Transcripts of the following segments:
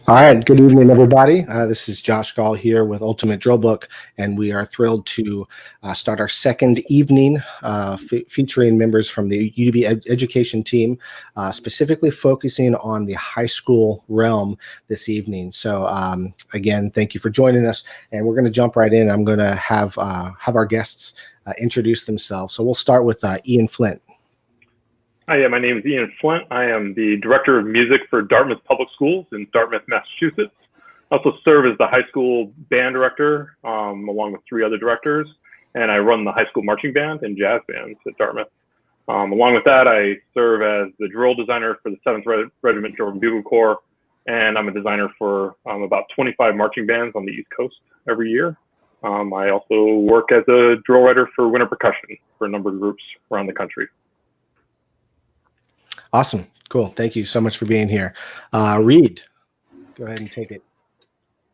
All right, good evening, everybody. This is Josh Gall here with Ultimate Drill Book, and we are thrilled to start our second evening featuring members from the UDB education team, specifically focusing on the high school realm this evening. So again, thank you for joining us, and we're going to jump right in. I'm going to have our guests introduce themselves. So we'll start with Ian Flint. Hi, my name is Ian Flint. I am the Director of Music for Dartmouth Public Schools in Dartmouth, Massachusetts. I also serve as the high school band director, along with 3 other directors, and I run the high school marching band and jazz bands at Dartmouth. Along with that, I serve as the drill designer for the 7th Regiment Drill and Bugle Corps, and I'm a designer for about 25 marching bands on the East Coast every year. I also work as a drill writer for winter percussion for a number of groups around the country. Awesome. Cool. Thank you so much for being here. Reed, go ahead and take it.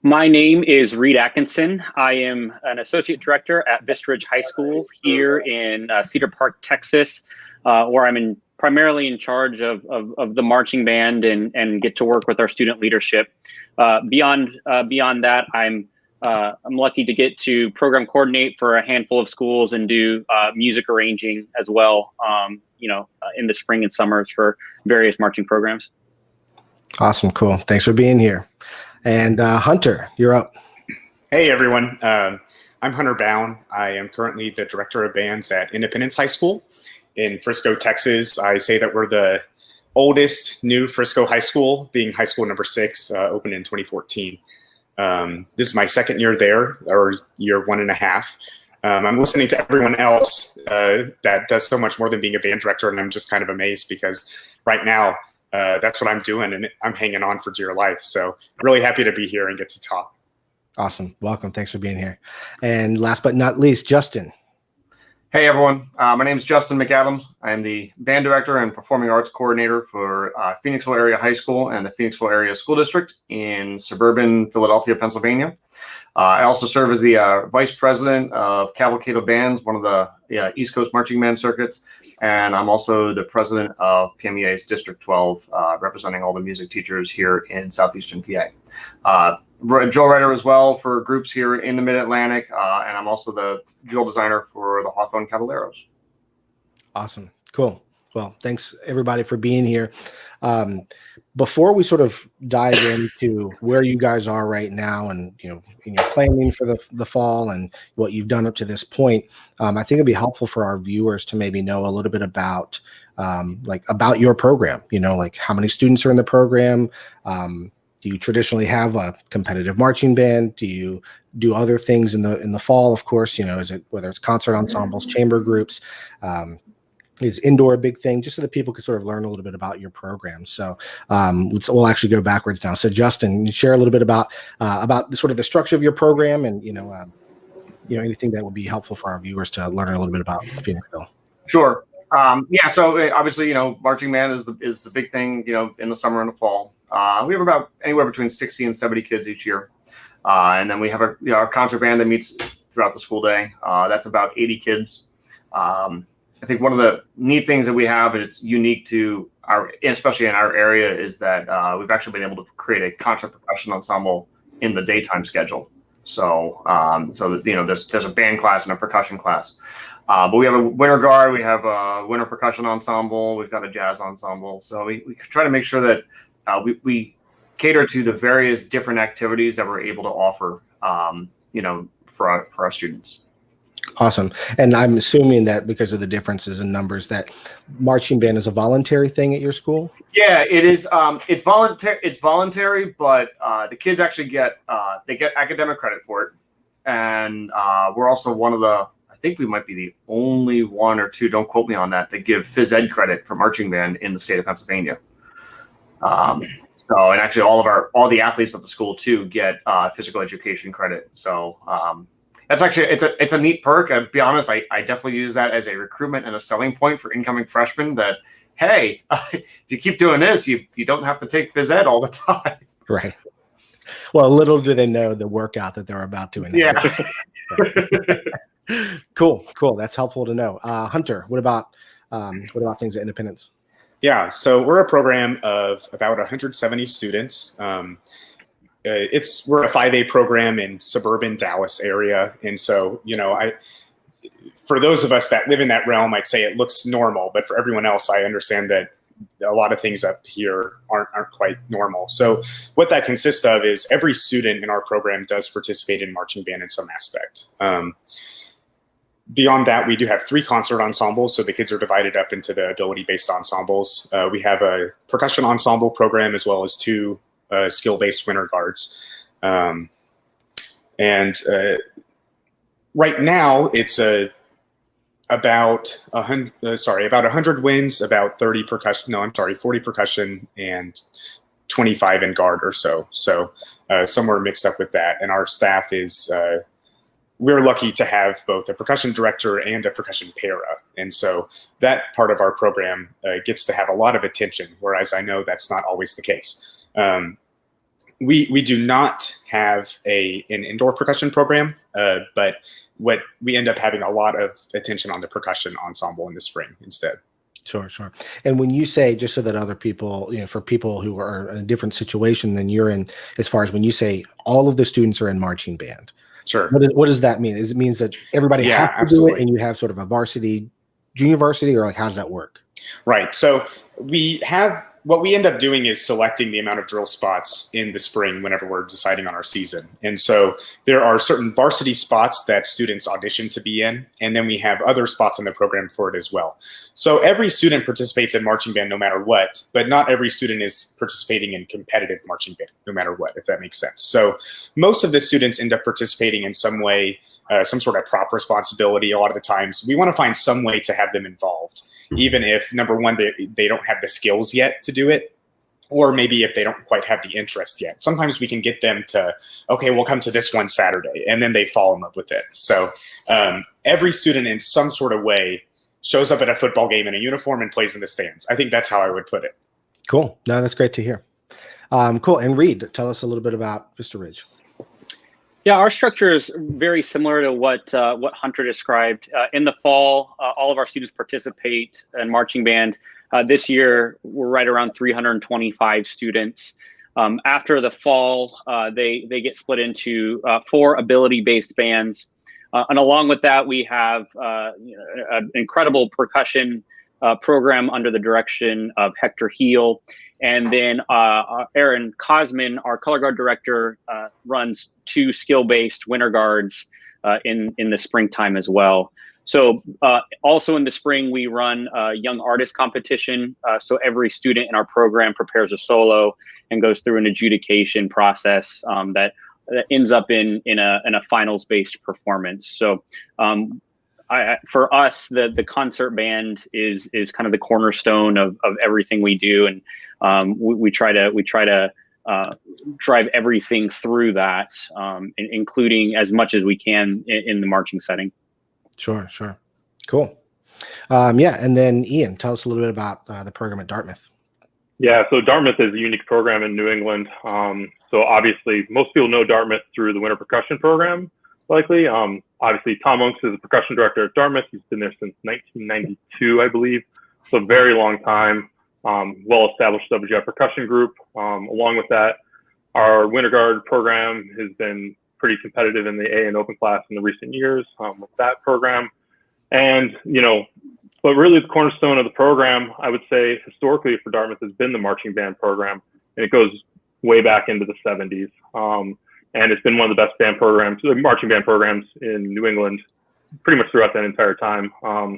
My name is Reed Atkinson. I am an associate director at Vista Ridge High School here in Cedar Park, Texas, where I'm primarily in charge of the marching band and get to work with our student leadership. Beyond that, I'm lucky to get to program coordinate for a handful of schools and do music arranging as well, in the spring and summers for various marching programs. Awesome. Cool. Thanks for being here. And Hunter, you're up. Hey, everyone. I'm Hunter Bound. I am currently the director of bands at Independence High School in Frisco, Texas. I say that we're the oldest new Frisco high school, being high school number 6, opened in 2014. This is my second year there, or year 1.5. I'm listening to everyone else that does so much more than being a band director, and I'm just kind of amazed because right now that's what I'm doing, and I'm hanging on for dear life. So really happy to be here and get to talk. Awesome. Welcome. Thanks for being here. And last but not least, Justin. Hey, everyone. My name is Justin McAdams. I am the band director and performing arts coordinator for Phoenixville Area High School and the Phoenixville Area School District in suburban Philadelphia, Pennsylvania. I also serve as the vice president of Cavalcade of Bands, one of the East Coast marching band circuits. And I'm also the president of PMEA's District 12, representing all the music teachers here in Southeastern PA. Drill writer as well for groups here in the Mid-Atlantic, and I'm also the drill designer for the Hawthorne Caballeros. Awesome. Cool. Well, thanks everybody for being here. Before we sort of dive into where you guys are right now and, in your planning for the fall and what you've done up to this point, I think it'd be helpful for our viewers to maybe know a little bit about about your program, like how many students are in the program. Do you traditionally have a competitive marching band? Do you do other things in the fall? Of course, is it whether it's concert ensembles, chamber groups, is indoor a big thing, just so that people can sort of learn a little bit about your program. So we'll actually go backwards now. So Justin, you share a little bit about sort of the structure of your program and, anything that would be helpful for our viewers to learn a little bit about Phoenixville. Sure. So obviously, marching band is the big thing, in the summer and the fall. We have about anywhere between 60 and 70 kids each year. And then we have our concert band that meets throughout the school day. That's about 80 kids. I think one of the neat things that we have, and it's unique to especially in our area, is that we've actually been able to create a concert percussion ensemble in the daytime schedule. So, there's a band class and a percussion class. But we have a winter guard, we have a winter percussion ensemble, we've got a jazz ensemble. So we try to make sure that we cater to the various different activities that we're able to offer, for our students. Awesome. And I'm assuming that because of the differences in numbers, that marching band is a voluntary thing at your school? Yeah, it is. It's voluntary, but the kids actually get academic credit for it. And we're also one of the, I think we might be the only one or two, don't quote me on that give phys ed credit for marching band in the state of Pennsylvania. And actually all the athletes at the school too get physical education credit. So that's actually, it's a neat perk. I'll be honest, I definitely use that as a recruitment and a selling point for incoming freshmen that, hey, if you keep doing this, you don't have to take phys ed all the time. Right. Well, little do they know the workout that they're about to inherit. Yeah. Cool. That's helpful to know. Hunter, what about things at Independence? Yeah, so we're a program of about 170 students. We're a 5A program in suburban Dallas area, and so for those of us that live in that realm, I'd say it looks normal, but for everyone else, I understand that a lot of things up here aren't quite normal. So what that consists of is every student in our program does participate in marching band in some aspect. Beyond that, we do have 3 concert ensembles, so the kids are divided up into the ability-based ensembles. We have a percussion ensemble program as well as 2 skill-based winter guards. Right now, it's about 100 winds, about 30 percussion. No, I'm sorry, 40 percussion and 25 in guard or so. So somewhere mixed up with that. And our staff is we're lucky to have both a percussion director and a percussion para. And so that part of our program gets to have a lot of attention, whereas I know that's not always the case. We do not have an indoor percussion program, but what we end up having a lot of attention on the percussion ensemble in the spring instead. Sure. And when you say, just so that other people, for people who are in a different situation than you're in, as far as when you say all of the students are in marching band, sure. What does that mean? It means that everybody has to do it, and you have sort of a varsity, junior varsity, or like how does that work? Right. So what we end up doing is selecting the amount of drill spots in the spring whenever we're deciding on our season. And so there are certain varsity spots that students audition to be in, and then we have other spots in the program for it as well. So every student participates in marching band no matter what, but not every student is participating in competitive marching band no matter what, if that makes sense. So most of the students end up participating in some way, some sort of prop responsibility. A lot of the times we want to find some way to have them involved, even if, number one, they don't have the skills yet to do it, or maybe if they don't quite have the interest yet. Sometimes we can get them to, okay, we'll come to this one Saturday, and then they fall in love with it. So every student in some sort of way shows up at a football game in a uniform and plays in the stands. I think that's how I would put it. Cool. No, that's great to hear. Cool. And Reed, tell us a little bit about Vista Ridge. Yeah, our structure is very similar to what Hunter described. In the fall, all of our students participate in marching band. This year, we're right around 325 students. After the fall, they get split into 4 ability-based bands. And along with that, we have an incredible percussion program under the direction of Hector Heel. And then Aaron Cosman, our color guard director, runs 2 skill-based winter guards in the springtime as well. So also in the spring, we run a young artist competition. So every student in our program prepares a solo and goes through an adjudication process that ends up in a finals-based performance. So for us, the concert band is kind of the cornerstone of everything we do, and we try to drive everything through that, including as much as we can in the marching setting. Sure. Cool. Yeah, and then Ian, tell us a little bit about the program at Dartmouth. Yeah, so Dartmouth is a unique program in New England. So obviously, most people know Dartmouth through the winter percussion program, likely. Obviously, Tom Unks is the percussion director at Dartmouth. He's been there since 1992, I believe. So a very long time. Well-established WGI percussion group. Along with that, our winter guard program has been pretty competitive in the A and open class in the recent years with that program. And, but really the cornerstone of the program, I would say historically for Dartmouth has been the marching band program. And it goes way back into the 70s. And it's been one of the best marching band programs in New England pretty much throughout that entire time.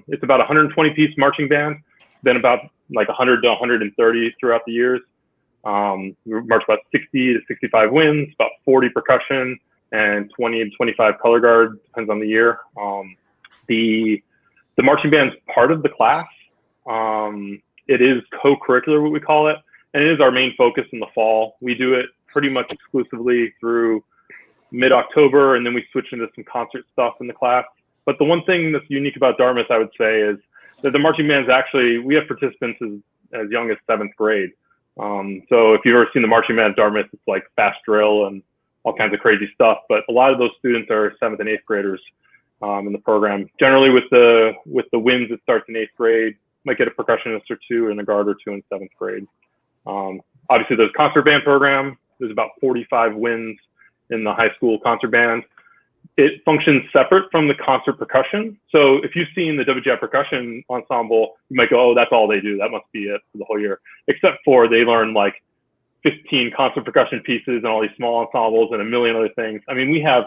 It's about 120-piece marching band, then about like 100 to 130 throughout the years. We march about 60 to 65 winds, about 40 percussion, and 20 to 25 color guard, depends on the year. The marching band's part of the class. It is co-curricular, what we call it, and it is our main focus in the fall. We do it pretty much exclusively through mid-October, and then we switch into some concert stuff in the class. But the one thing that's unique about Dartmouth, I would say, is that the marching band's actually, we have participants as young as 7th grade. So if you've ever seen the marching band at Dartmouth, it's like fast drill and all kinds of crazy stuff. But a lot of those students are 7th and 8th graders in the program. Generally with the winds, it starts in 8th grade. might get a percussionist or two and a guard or two in 7th grade. Obviously, there's concert band program. There's about 45 wins in the high school concert band. It functions separate from the concert percussion. So if you've seen the WGI percussion ensemble, you might go, oh, that's all they do. That must be it for the whole year. Except for they learn like 15 concert percussion pieces and all these small ensembles and a million other things. I mean, we have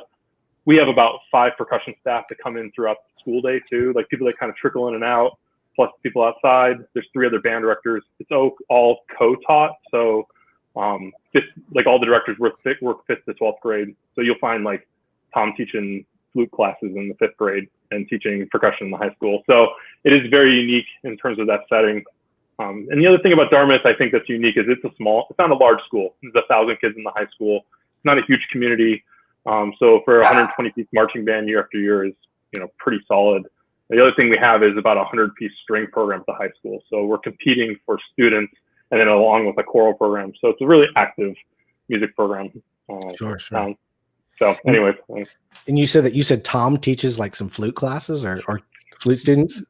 about 5 percussion staff that come in throughout the school day too, like people that kind of trickle in and out, plus people outside. There's 3 other band directors. It's all co-taught. So like all the directors work 5th to 12th grade. So you'll find like Tom teaching flute classes in the 5th grade and teaching percussion in the high school. So it is very unique in terms of that setting. And the other thing about Dartmouth, I think that's unique is it's not a large school. There's 1,000 kids in the high school. It's not a huge community. So for 120-piece marching band year after year is, pretty solid. The other thing we have is about a 100-piece string program at the high school. So we're competing for students and then along with a choral program. So it's a really active music program. Sure. So anyways. And you said Tom teaches like some flute classes or flute students?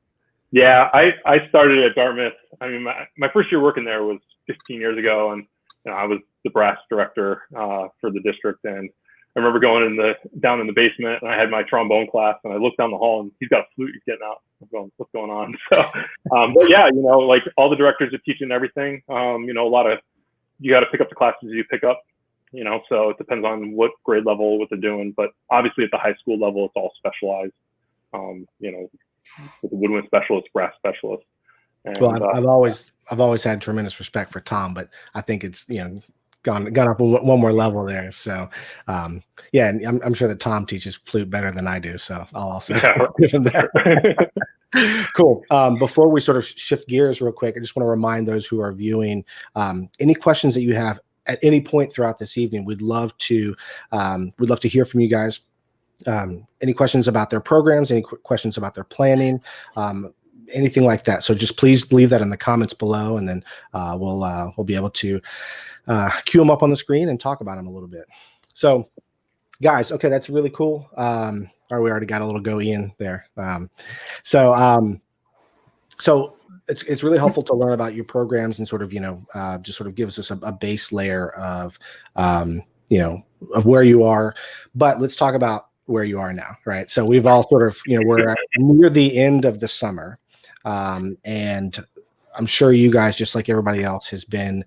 Yeah, I started at Dartmouth. I mean, my first year working there was 15 years ago, and I was the brass director for the district. And I remember going down in the basement, and I had my trombone class, and I looked down the hall, and he's got a flute he's getting out. I'm going, what's going on? So, but yeah, like all the directors are teaching everything. A lot of you got to pick up the classes you pick up. So it depends on what grade level, what they're doing. But obviously at the high school level, it's all specialized. With the woodwind specialist, brass specialist. And, well, I've always had tremendous respect for Tom, but I think it's gone up one more level there. So yeah, and I'm sure that Tom teaches flute better than I do. So I'll also give him that. Cool. Before we sort of shift gears real quick, I just want to remind those who are viewing, any questions that you have at any point throughout this evening, we'd love to hear from you guys. Any questions about their programs, any questions about their planning, anything like that. So just please leave that in the comments below, and then we'll be able to cue them up on the screen and talk about them a little bit. So guys, okay, that's really cool. Or we already got a little go in there. So it's really helpful to learn about your programs and sort of, just sort of gives us a base layer of, of where you are. But let's talk about where you are now, right? So we've all sort of, we're near the end of the summer. And I'm sure you guys, just like everybody else, has been,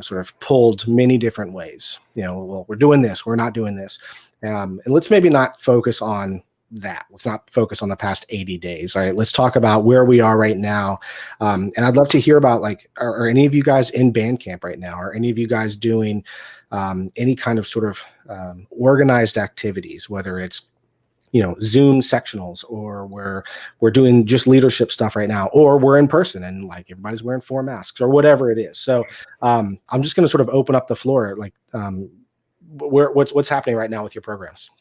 sort of pulled many different ways. Well, we're doing this, we're not doing this. And let's maybe not focus on that. Let's not focus on the past 80 days. All right. Let's talk about where we are right now. And I'd love to hear about are any of you guys in band camp right now? Are any of you guys doing any kind of sort of organized activities, whether it's, Zoom sectionals, or we're doing just leadership stuff right now, or we're in person and like everybody's wearing 4 masks or whatever it is. So I'm just going to sort of open up the floor. What's happening right now with your programs?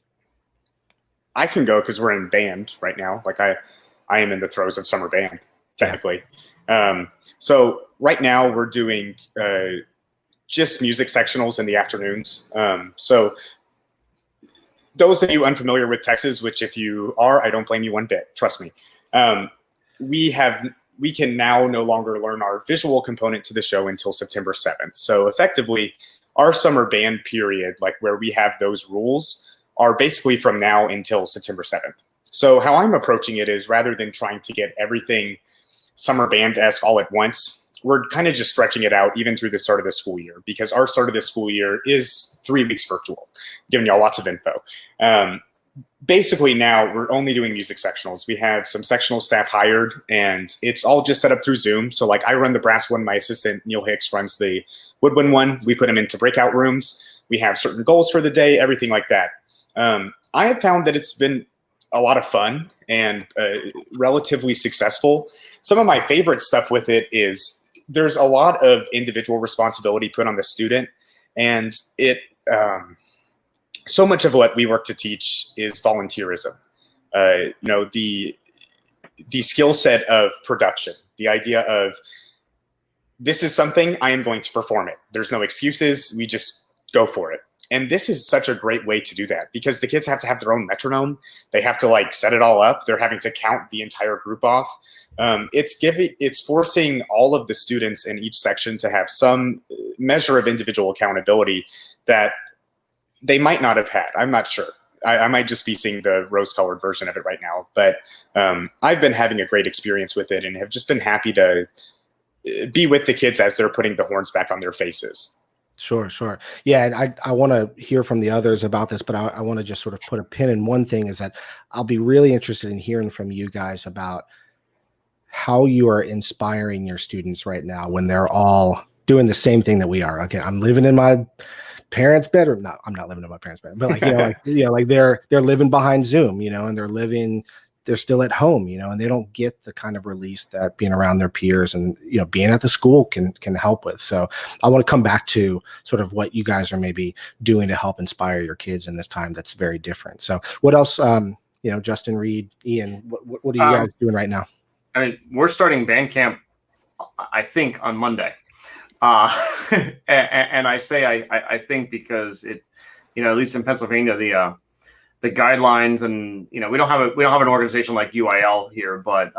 I can go because we're in band right now. Like I am in the throes of summer band, technically. Yeah. So right now we're doing just music sectionals in the afternoons. So those of you unfamiliar with Texas, which if you are, I don't blame you one bit. Trust me. We can now no longer learn our visual component to the show until September 7th. So effectively, our summer band period, like where we have those rules, are basically from now until September 7th. So how I'm approaching it is, rather than trying to get everything summer band-esque all at once, we're kind of just stretching it out even through the start of the school year, because our start of the school year is 3 weeks virtual, giving y'all lots of info. Basically now we're only doing music sectionals. We have some sectional staff hired, and it's all just set up through Zoom. So like I run the brass one, my assistant Neil Hicks runs the woodwind one. We put them into breakout rooms. We have certain goals for the day, everything like that. I have found that it's been a lot of fun and relatively successful. Some of my favorite stuff with it is there's a lot of individual responsibility put on the student, and so much of what we work to teach is volunteerism. The skill set of production, the idea of this is something, I am going to perform it. There's no excuses. We just go for it. And this is such a great way to do that because the kids have to have their own metronome. They have to like set it all up. They're having to count the entire group off. It's forcing all of the students in each section to have some measure of individual accountability that they might not have had. I'm not sure. I might just be seeing the rose-colored version of it right now, but I've been having a great experience with it and have just been happy to be with the kids as they're putting the horns back on their faces. Sure. Yeah, and I want to hear from the others about this, but I want to just sort of put a pin in one thing is that I'll be really interested in hearing from you guys about how you are inspiring your students right now when they're all doing the same thing that we are. Okay, I'm living in my parents' bedroom. No, I'm not living in my parents' bedroom, but like they're living behind Zoom, and they're still at home, and they don't get the kind of release that being around their peers and, being at the school can help with. So I want to come back to sort of what you guys are maybe doing to help inspire your kids in this time that's very different. So what else, Justin, Reed, Ian, what are you guys doing right now? I mean, we're starting band camp, I think, on Monday. And I say I think because it, at least in Pennsylvania, the guidelines and we don't have an organization like UIL here, but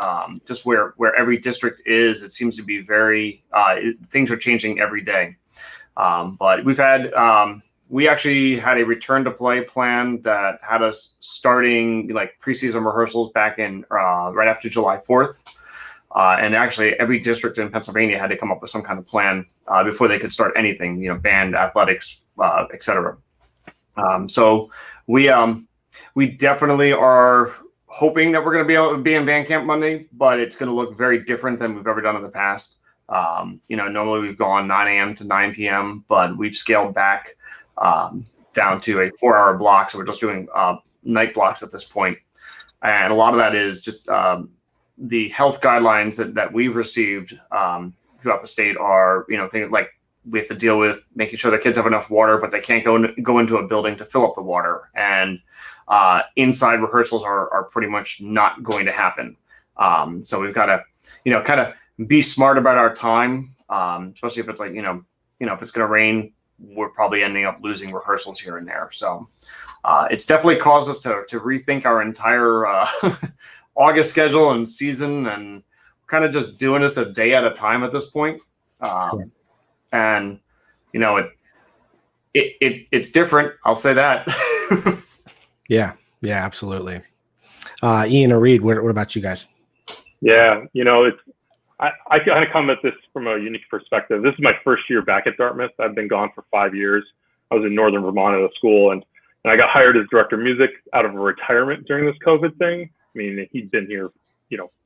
just where every district is, it seems to be very things are changing every day. But we actually had a return to play plan that had us starting like preseason rehearsals back in right after July 4th. And actually every district in Pennsylvania had to come up with some kind of plan before they could start anything, band, athletics, et cetera. So we definitely are hoping that we're going to be able to be in band camp Monday, but it's going to look very different than we've ever done in the past. Normally we've gone 9 a.m. to 9 p.m., but we've scaled back down to a 4-hour block. So we're just doing night blocks at this point. And a lot of that is just the health guidelines that we've received throughout the state are, things like we have to deal with making sure the kids have enough water, but they can't go into a building to fill up the water. And inside rehearsals are pretty much not going to happen. So we've got to, kind of be smart about our time, especially if it's like, if it's going to rain, we're probably ending up losing rehearsals here and there. So it's definitely caused us to rethink our entire August schedule and season, and kind of just doing this a day at a time at this point. And it's different. I'll say that. Yeah, absolutely. Ian or Reed, what about you guys? Yeah, I kind of come at this from a unique perspective. This is my first year back at Dartmouth. I've been gone for 5 years. I was in Northern Vermont at a school, and I got hired as director of music out of a retirement during this COVID thing. I mean, he'd been here,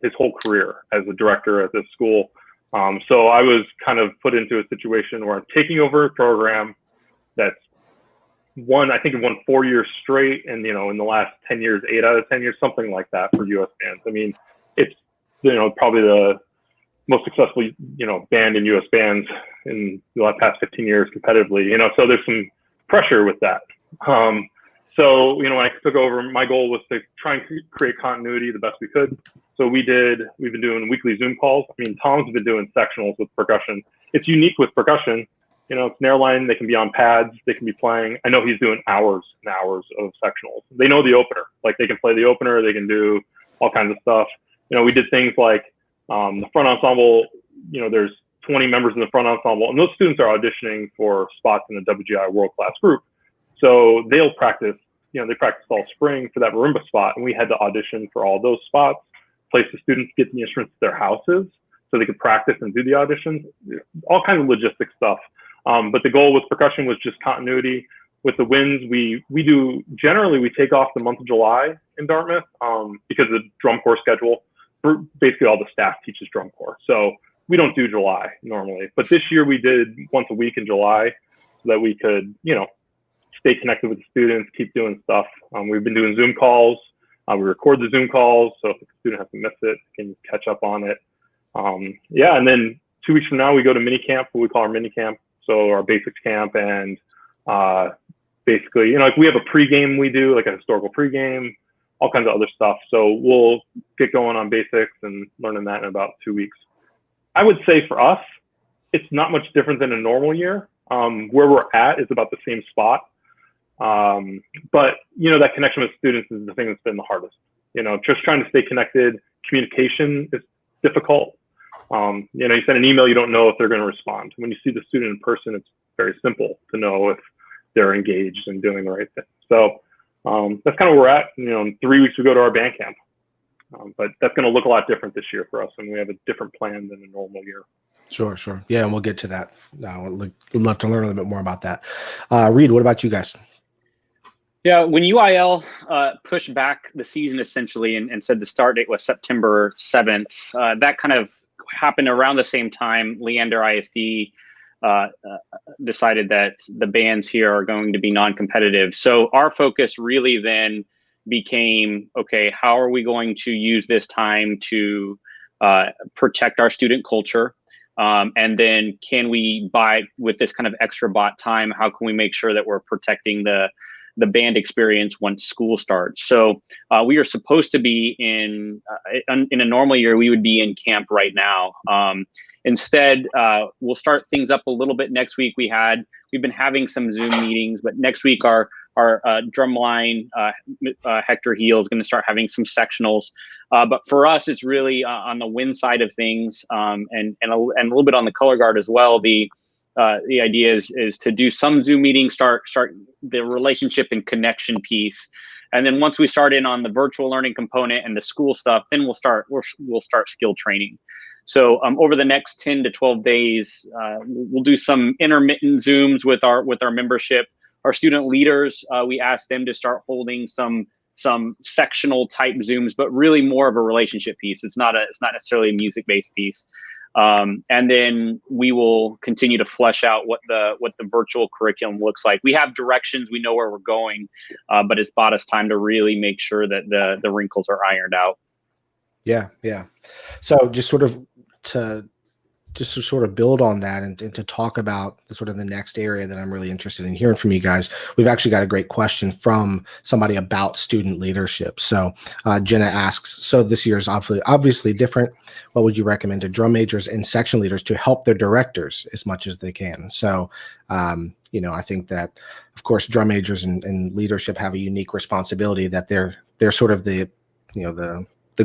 his whole career as a director at this school. So I was kind of put into a situation where I'm taking over a program that's I think it won 4 years straight. And, in the last 10 years, 8 out of 10 years, something like that for U.S. bands. I mean, it's, probably the most successful, band in U.S. bands in the past 15 years competitively, so there's some pressure with that. So, when I took over, my goal was to try and create continuity the best we could. So we've been doing weekly Zoom calls. I mean, Tom's been doing sectionals with percussion. It's unique with percussion. It's an airline. They can be on pads. They can be playing. I know he's doing hours and hours of sectionals. They know the opener. Like, they can play the opener. They can do all kinds of stuff. We did things like the front ensemble. There's 20 members in the front ensemble, and those students are auditioning for spots in the WGI World Class group. So they'll practice, they practice all spring for that marimba spot. And we had to audition for all those spots, place the students, get the instruments to their houses so they could practice and do the auditions, all kinds of logistic stuff. But the goal with percussion was just continuity. With the winds, we take off the month of July in Dartmouth because of the drum corps schedule. Basically, all the staff teaches drum corps. So we don't do July normally. But this year we did once a week in July so that we could, stay connected with the students, keep doing stuff. We've been doing Zoom calls. We record the Zoom calls, so if the student has to miss it, can catch up on it. And then 2 weeks from now, we go to mini camp, what we call our mini camp. So our basics camp, and basically, like we have a pregame we do, like a historical pregame, all kinds of other stuff. So we'll get going on basics and learning that in about 2 weeks. I would say for us, it's not much different than a normal year. Where we're at is about the same spot. But, that connection with students is the thing that's been the hardest. Just trying to stay connected. Communication is difficult. You send an email, you don't know if they're going to respond. When you see the student in person, it's very simple to know if they're engaged and doing the right thing. So that's kind of where we're at. In 3 weeks we go to our band camp. But that's going to look a lot different this year for us, and we have a different plan than a normal year. Sure. Yeah, and we'll get to that. We'd love to learn a little bit more about that. Reed, what about you guys? Yeah, when UIL pushed back the season essentially and said the start date was September 7th, that kind of happened around the same time Leander ISD decided that the bands here are going to be non-competitive. So our focus really then became, okay, how are we going to use this time to protect our student culture? And then can we buy, with this kind of extra bot time, how can we make sure that we're protecting the band experience once school starts? So we are supposed to be in a normal year, we would be in camp right now. Instead, we'll start things up a little bit next week. We've been having some Zoom meetings, but next week our drumline, Hector Heel, is going to start having some sectionals. But for us, it's really on the wind side of things, and a little bit on the color guard as well. The idea is to do some Zoom meetings, start the relationship and connection piece, and then once we start in on the virtual learning component and the school stuff, then we'll start skill training. So over the next 10 to 12 days, we'll do some intermittent Zooms with our membership. Our student leaders, we asked them to start holding some sectional type Zooms, but really more of a relationship piece. It's not necessarily a music-based piece. And then we will continue to flesh out what the virtual curriculum looks like. We have directions, we know where we're going, but it's bought us time to really make sure that the wrinkles are ironed out. Yeah. So just to sort of build on that and to talk about the next area that I'm really interested in hearing from you guys, we've actually got a great question from somebody about student leadership. So Jenna asks, so this year is obviously different. What would you recommend to drum majors and section leaders to help their directors as much as they can? So, I think that, of course, drum majors and leadership have a unique responsibility that they're sort of the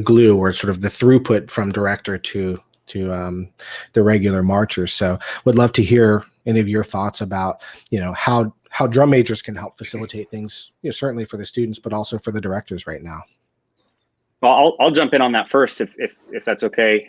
glue, or sort of the throughput from director to the regular marchers. So would love to hear any of your thoughts about, how drum majors can help facilitate things, certainly for the students, but also for the directors right now. Well, I'll jump in on that first, if that's okay.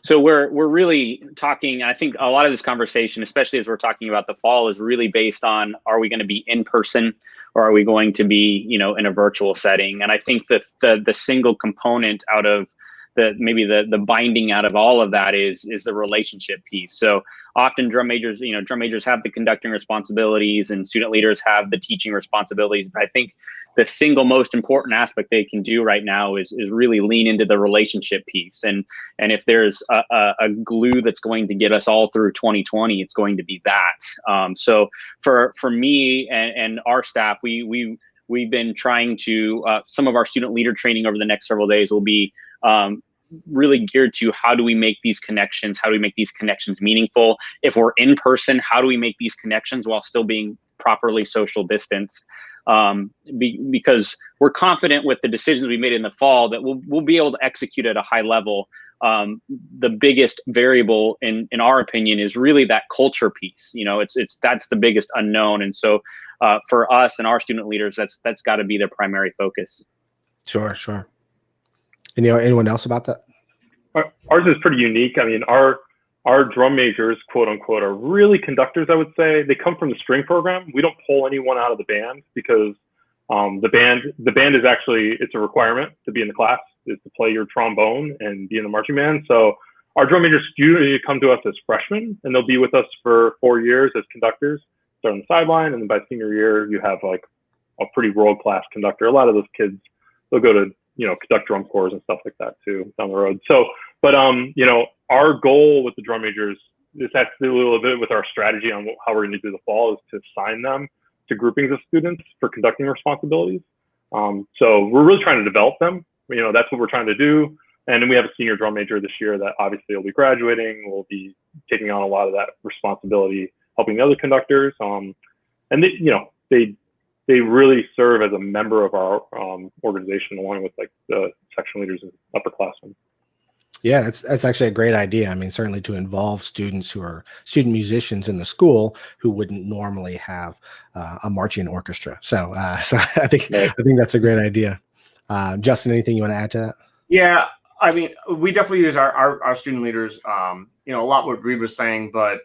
So we're really talking, I think a lot of this conversation, especially as we're talking about the fall, is really based on, are we going to be in person or are we going to be, in a virtual setting? And I think that the single component out of the binding out of all of that is the relationship piece. So often drum majors have the conducting responsibilities and student leaders have the teaching responsibilities. But I think the single most important aspect they can do right now is really lean into the relationship piece. And if there's a glue that's going to get us all through 2020, it's going to be that. So for me and our staff, we've been trying to, some of our student leader training over the next several days will be really geared to, how do we make these connections? How do we make these connections meaningful? If we're in person, how do we make these connections while still being properly social distance? Because we're confident with the decisions we made in the fall that we'll be able to execute at a high level. The biggest variable in our opinion is really that culture piece. That's the biggest unknown. And so for us and our student leaders, that's got to be their primary focus. Sure. And anyone else about that? Ours is pretty unique. I mean, our drum majors, quote unquote, are really conductors, I would say. They come from the string program. We don't pull anyone out of the band because the band is actually, it's a requirement to be in the class, is to play your trombone and be in the marching band. So our drum majors usually come to us as freshmen, and they'll be with us for 4 years as conductors. Start on the sideline, and then by senior year, you have like a pretty world-class conductor. A lot of those kids, they'll go to conduct drum corps and stuff like that too down the road. So, but our goal with the drum majors, this has to do a little bit with our strategy on how we're going to do the fall, is to assign them to groupings of students for conducting responsibilities. So we're really trying to develop them. That's what we're trying to do. And then we have a senior drum major this year that obviously will be graduating. Will be taking on a lot of that responsibility, helping the other conductors. And they they really serve as a member of our organization, along with like the section leaders and upperclassmen. Yeah, that's actually a great idea. I mean, certainly to involve students who are student musicians in the school who wouldn't normally have a marching orchestra. So, so I think that's a great idea. Justin, anything you want to add to that? Yeah, I mean, we definitely use our student leaders. You know, a lot what Reed was saying, but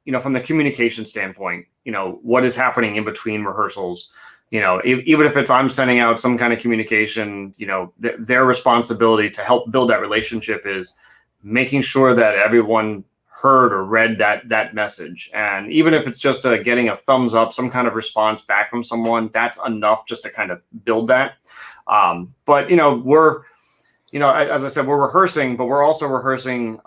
you know, from the communication standpoint, you know, what is happening in between rehearsals. You know, even if it's I'm sending out some kind of communication, you know, their responsibility to help build that relationship is making sure that everyone heard or read that message. And even if it's just getting a thumbs up, some kind of response back from someone, that's enough just to kind of build that. But, you know, as I said, we're rehearsing, but we're also rehearsing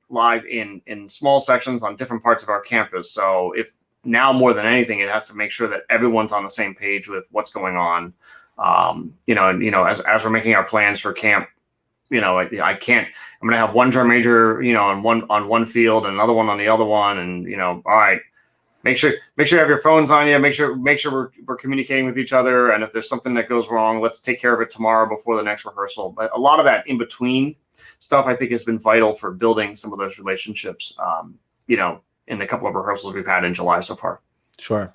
live in small sections on different parts of our campus. So if now more than anything, it has to make sure that everyone's on the same page with what's going on. You know, as we're making our plans for camp, you know, I'm going to have one drum major, you know, on one field and another one on the other one. And, you know, all right, make sure you have your phones on you, make sure we're communicating with each other. And if there's something that goes wrong, let's take care of it tomorrow before the next rehearsal. But a lot of that in between stuff, I think, has been vital for building some of those relationships, you know, in the couple of rehearsals we've had in July so far. Sure.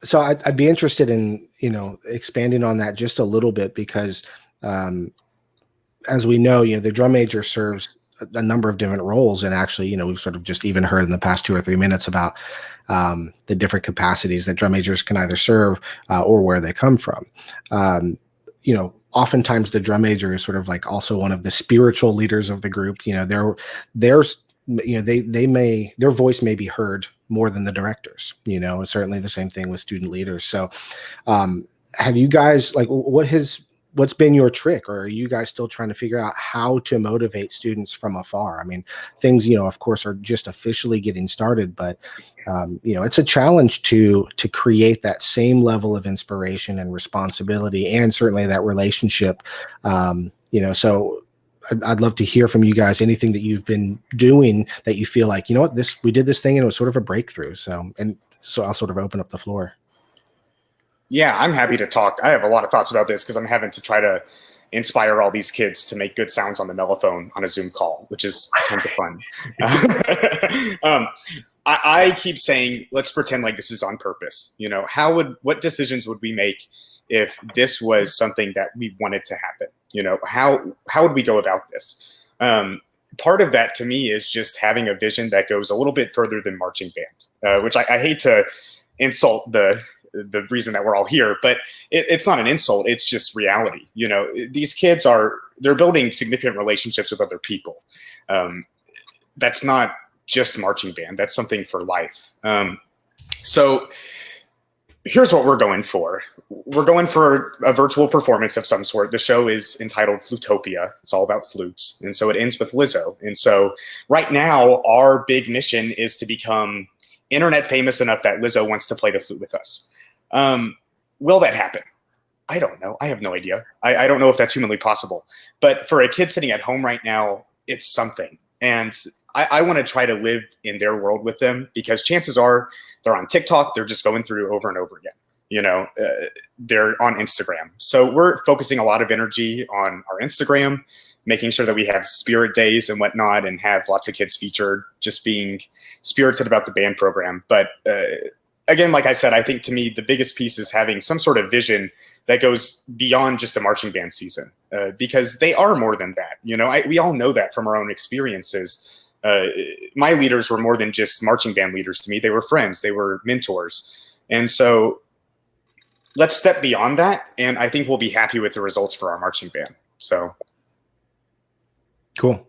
So I'd be interested in, you know, expanding on that just a little bit, because as we know, you know, the drum major serves a number of different roles. And actually, you know, we've sort of just even heard in the past 2 or 3 minutes about the different capacities that drum majors can either serve or where they come from. You know, oftentimes the drum major is sort of like also one of the spiritual leaders of the group. You know, there's you know, their voice may be heard more than the directors, you know, certainly the same thing with student leaders. So have you guys, like, what's been your trick, or are you guys still trying to figure out how to motivate students from afar? I mean, things, you know, of course, are just officially getting started, but you know, it's a challenge to create that same level of inspiration and responsibility, and certainly that relationship. You know, so I'd love to hear from you guys anything that you've been doing that you feel like, you know what, we did this thing and it was sort of a breakthrough. So I'll sort of open up the floor. Yeah, I'm happy to talk. I have a lot of thoughts about this because I'm having to try to inspire all these kids to make good sounds on the mellophone on a Zoom call, which is tons of fun. I keep saying, let's pretend like this is on purpose. You know, what decisions would we make if this was something that we wanted to happen? You know, how would we go about this? Part of that to me is just having a vision that goes a little bit further than marching band, which I hate to insult the reason that we're all here, but it's not an insult. It's just reality. You know, these kids they're building significant relationships with other people. That's not just marching band. That's something for life. So here's what we're going for. We're going for a virtual performance of some sort. The show is entitled Flutopia. It's all about flutes. And so it ends with Lizzo. And so right now, our big mission is to become internet famous enough that Lizzo wants to play the flute with us. Will that happen? I don't know. I have no idea. I don't know if that's humanly possible. But for a kid sitting at home right now, it's something. And I want to try to live in their world with them, because chances are they're on TikTok. They're just going through over and over again. You know, they're on Instagram. So we're focusing a lot of energy on our Instagram, making sure that we have spirit days and whatnot, and have lots of kids featured, just being spirited about the band program. But again, like I said, I think to me, the biggest piece is having some sort of vision that goes beyond just a marching band season, because they are more than that. You know, we all know that from our own experiences. My leaders were more than just marching band leaders to me. They were friends. They were mentors. And so let's step beyond that. And I think we'll be happy with the results for our marching band. So. Cool.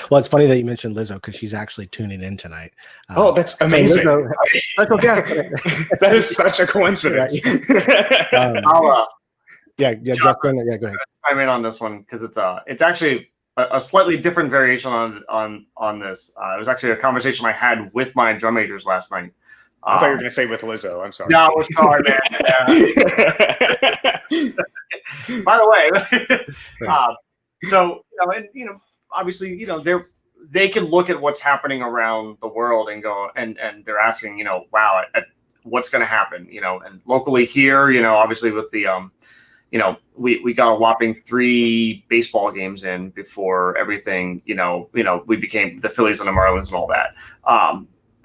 Well, it's funny that you mentioned Lizzo, because she's actually tuning in tonight. Oh, that's amazing. That is such a coincidence. I'll Justin, go ahead. chime in on this one, because it's actually a slightly different variation on this. It was actually a conversation I had with my drum majors last night. I thought you were going to say with Lizzo. I'm sorry. No, sorry, man. By the way, so obviously, they can look at what's happening around the world and go, and they're asking, wow, what's going to happen, and locally here, obviously with the, we got a whopping 3 baseball games in before everything, we became the Phillies and the Marlins and all that.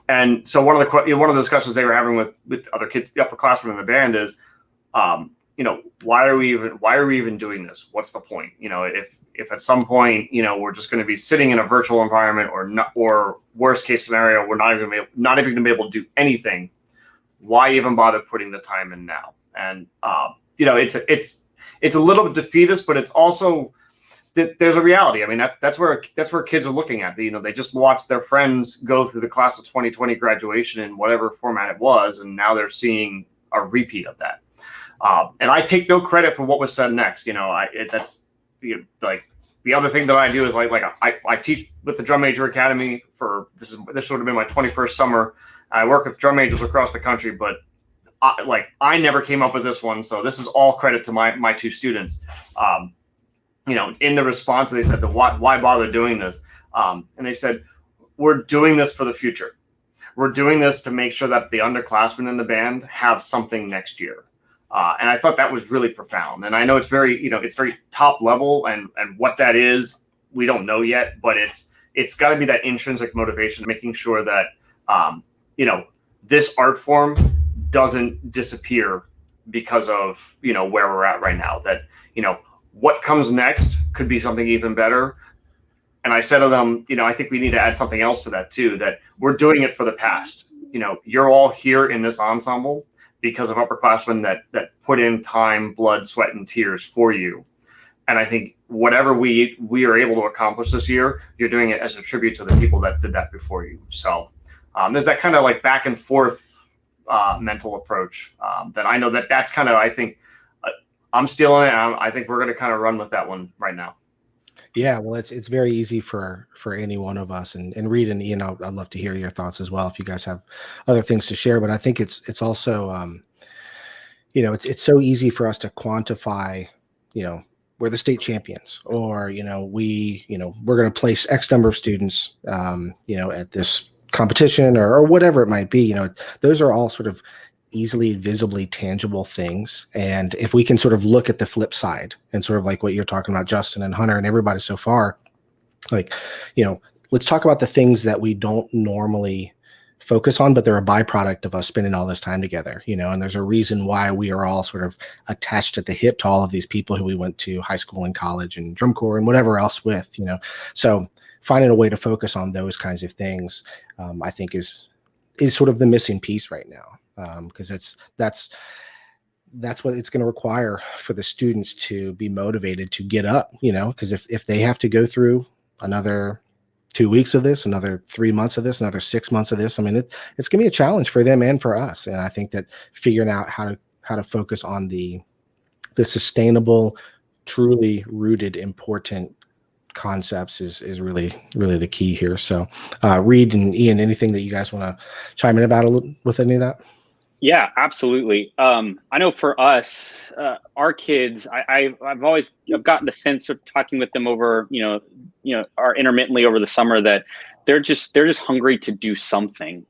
And so one of the discussions they were having with other kids, the upperclassmen in the band is, why are we even doing this? What's the point? If at some point, we're just going to be sitting in a virtual environment, or worst case scenario, we're not even going to be able to do anything. Why even bother putting the time in now? And it's a little bit defeatist, but it's also there's a reality. I mean, that's where kids are looking at. They just watched their friends go through the class of 2020 graduation in whatever format it was, and now they're seeing a repeat of that. And I take no credit for what was said next. That's the other thing that I do is I teach with the Drum Major Academy for this would have been my 21st summer. I work with drum majors across the country, but I never came up with this one, so this is all credit to my 2 students. In the response, they said, why bother doing this? And they said, we're doing this for the future. We're doing this to make sure that the underclassmen in the band have something next year. And I thought that was really profound. And I know it's very top level, and what that is, we don't know yet, but it's got to be that intrinsic motivation, making sure that, this art form doesn't disappear because of, where we're at right now, that, what comes next could be something even better. And I said to them, I think we need to add something else to that too, that we're doing it for the past. You're all here in this ensemble because of upperclassmen that put in time, blood, sweat, and tears for you. And I think whatever we are able to accomplish this year, you're doing it as a tribute to the people that did that before you. So there's that kind of back and forth mental approach that I know that's kind of, I think, I'm stealing it. I think we're going to kind of run with that one right now. Yeah, well, it's very easy for any one of us, and Reed and Ian, I'd love to hear your thoughts as well if you guys have other things to share. But I think it's also, it's so easy for us to quantify, we're the state champions, or we're going to place X number of students, at this competition or whatever it might be. Those are all sort of easily visibly tangible things, and if we can sort of look at the flip side and sort of like what you're talking about, Justin and Hunter and everybody so far, let's talk about the things that we don't normally focus on, but they're a byproduct of us spending all this time together, and there's a reason why we are all sort of attached at the hip to all of these people who we went to high school and college and drum corps and whatever else with, so finding a way to focus on those kinds of things, I think is sort of the missing piece right now. Because that's what it's going to require for the students to be motivated to get up, because if they have to go through another 2 weeks of this, another 3 months of this, another 6 months of this, I mean, it's going to be a challenge for them and for us. And I think that figuring out how to focus on the sustainable, truly rooted, important concepts is really, really the key here. So Reed and Ian, anything that you guys want to chime in about with any of that? Yeah, absolutely. I know for us, our kids, I've gotten the sense of talking with them over, are intermittently over the summer, that they're just hungry to do something.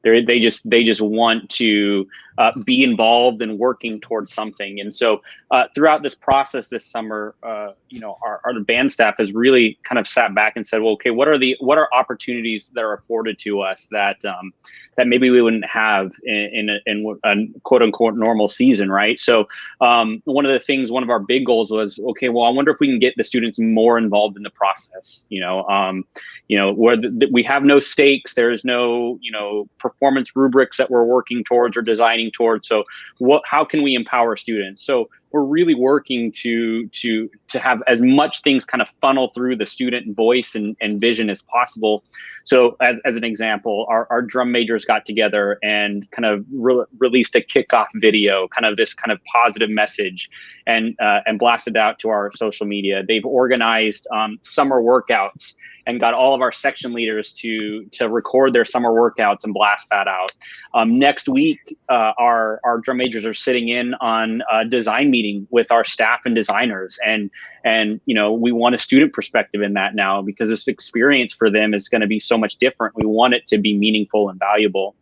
They just want to be involved and working towards something. And so throughout this process this summer, our band staff has really kind of sat back and said, well, okay, what are opportunities that are afforded to us that maybe we wouldn't have in a quote unquote normal season, right? So one of our big goals was, okay, well, I wonder if we can get the students more involved in the process. Where we have no stakes, there is no performance rubrics that we're working towards or designing towards. So how can we empower students? So we're really working to have as much things kind of funnel through the student voice and vision as possible. So as an example, our drum majors got together and kind of released a kickoff video, kind of this kind of positive message, and blasted out to our social media. They've organized summer workouts and got all of our section leaders to record their summer workouts and blast that out. Next week, our drum majors are sitting in on a design meeting meeting with our staff and designers, and we want a student perspective in that now, because this experience for them is going to be so much different. We want it to be meaningful and valuable.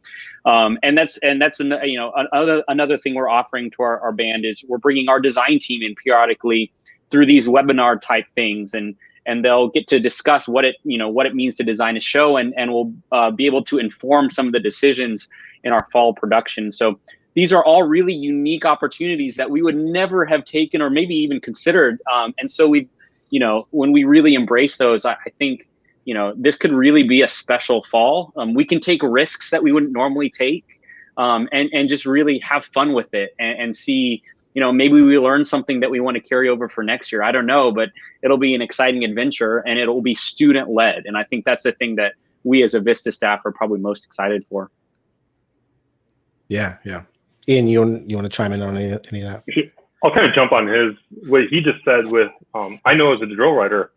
And that's another thing we're offering to our band is we're bringing our design team in periodically through these webinar type things, and they'll get to discuss what it means to design a show, and we'll be able to inform some of the decisions in our fall production. So these are all really unique opportunities that we would never have taken or maybe even considered. And so when we really embrace those, I think, this could really be a special fall. We can take risks that we wouldn't normally take, and just really have fun with it, and see, maybe we learn something that we want to carry over for next year. I don't know, but it'll be an exciting adventure, and it'll be student led. And I think that's the thing that we as a Vista staff are probably most excited for. Yeah. Ian, you want to chime in on any of that? I'll kind of jump on what he just said with, I know as a drill writer,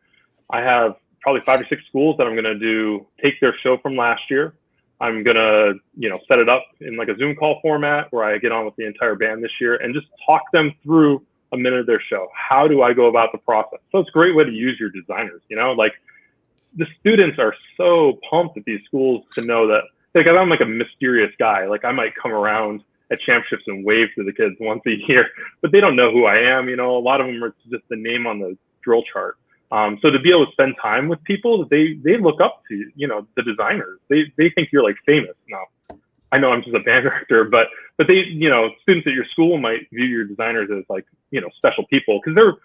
I have probably 5 or 6 schools that I'm going to take their show from last year. I'm going to, set it up in like a Zoom call format where I get on with the entire band this year and just talk them through a minute of their show. How do I go about the process? So it's a great way to use your designers, like the students are so pumped at these schools to know that, like, I'm like a mysterious guy. Like I might come around at championships and wave to the kids once a year, but they don't know who I am. A lot of them are just the name on the drill chart. So to be able to spend time with people, they look up to, the designers. They think you're like famous. Now, I know I'm just a band director, but they, students at your school might view your designers as like, special people, because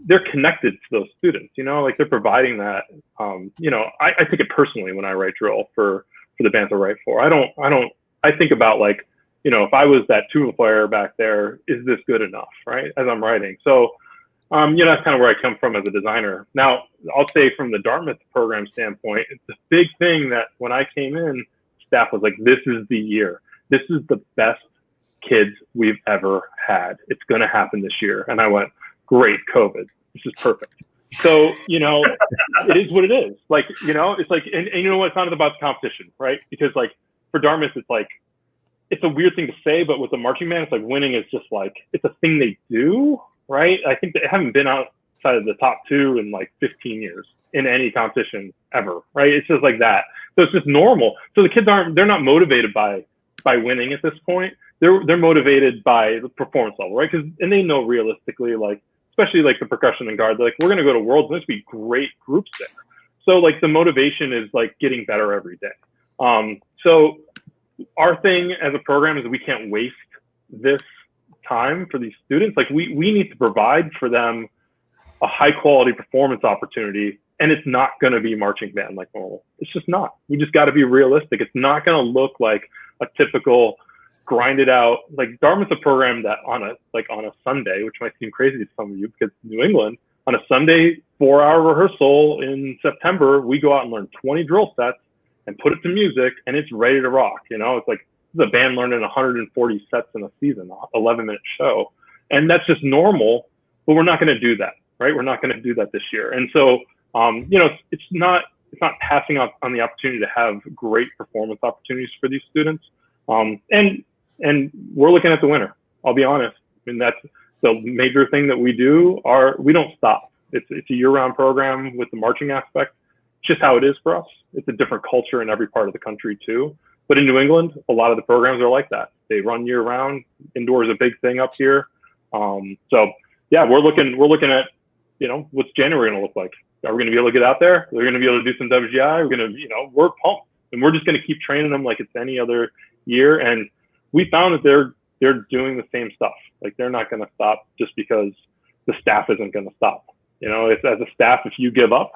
they're connected to those students. Like they're providing that. I take it personally when I write drill for the bands I write for. I think about like, if I was that tuba player back there, is this good enough, right? As I'm writing. So, that's kind of where I come from as a designer. Now, I'll say from the Dartmouth program standpoint, it's a big thing that when I came in, staff was like, this is the year. This is the best kids we've ever had. It's going to happen this year. And I went, great, COVID. This is perfect. So, it is what it is. Like, it's like, and you know what? It's not about the competition, right? Because like for Dartmouth, it's like, it's a weird thing to say, but with the marching band, it's like winning is just like, it's a thing they do, right? I think they haven't been outside of the top 2 in like 15 years in any competition ever, right? It's just like that. So it's just normal. So the kids they're not motivated by winning at this point. They're motivated by the performance level, right? And they know realistically, like, especially like the percussion and guard, they're like, we're going to go to Worlds. There's going to be great groups there. So like the motivation is like getting better every day. So our thing as a program is we can't waste this time for these students. Like we need to provide for them a high quality performance opportunity, and it's not going to be marching band like normal. It's just not. We just got to be realistic. It's not going to look like a typical grinded out, like Dartmouth's a program that on a Sunday, which might seem crazy to some of you because New England, on a Sunday 4-hour rehearsal in September, we go out and learn 20 drill sets and put it to music, and it's ready to rock. It's like this is a band learning 140 sets in a season, 11-minute show. And that's just normal, but we're not going to do that, right? We're not going to do that this year. And so, it's not passing up on the opportunity to have great performance opportunities for these students. And we're looking at the winner. I'll be honest. I mean, that's the major thing that we do. We don't stop. It's a year-round program with the marching aspect. It's just how it is for us. It's a different culture in every part of the country too. But in New England, a lot of the programs are like that. They run year-round. Indoor is a big thing up here. So yeah, we're looking at, what's January going to look like? Are we going to be able to get out there? We're going to be able to do some WGI. We're going to, we're pumped, and we're just going to keep training them like it's any other year. And we found that they're doing the same stuff. Like they're not going to stop just because the staff isn't going to stop. It's as a staff, if you give up,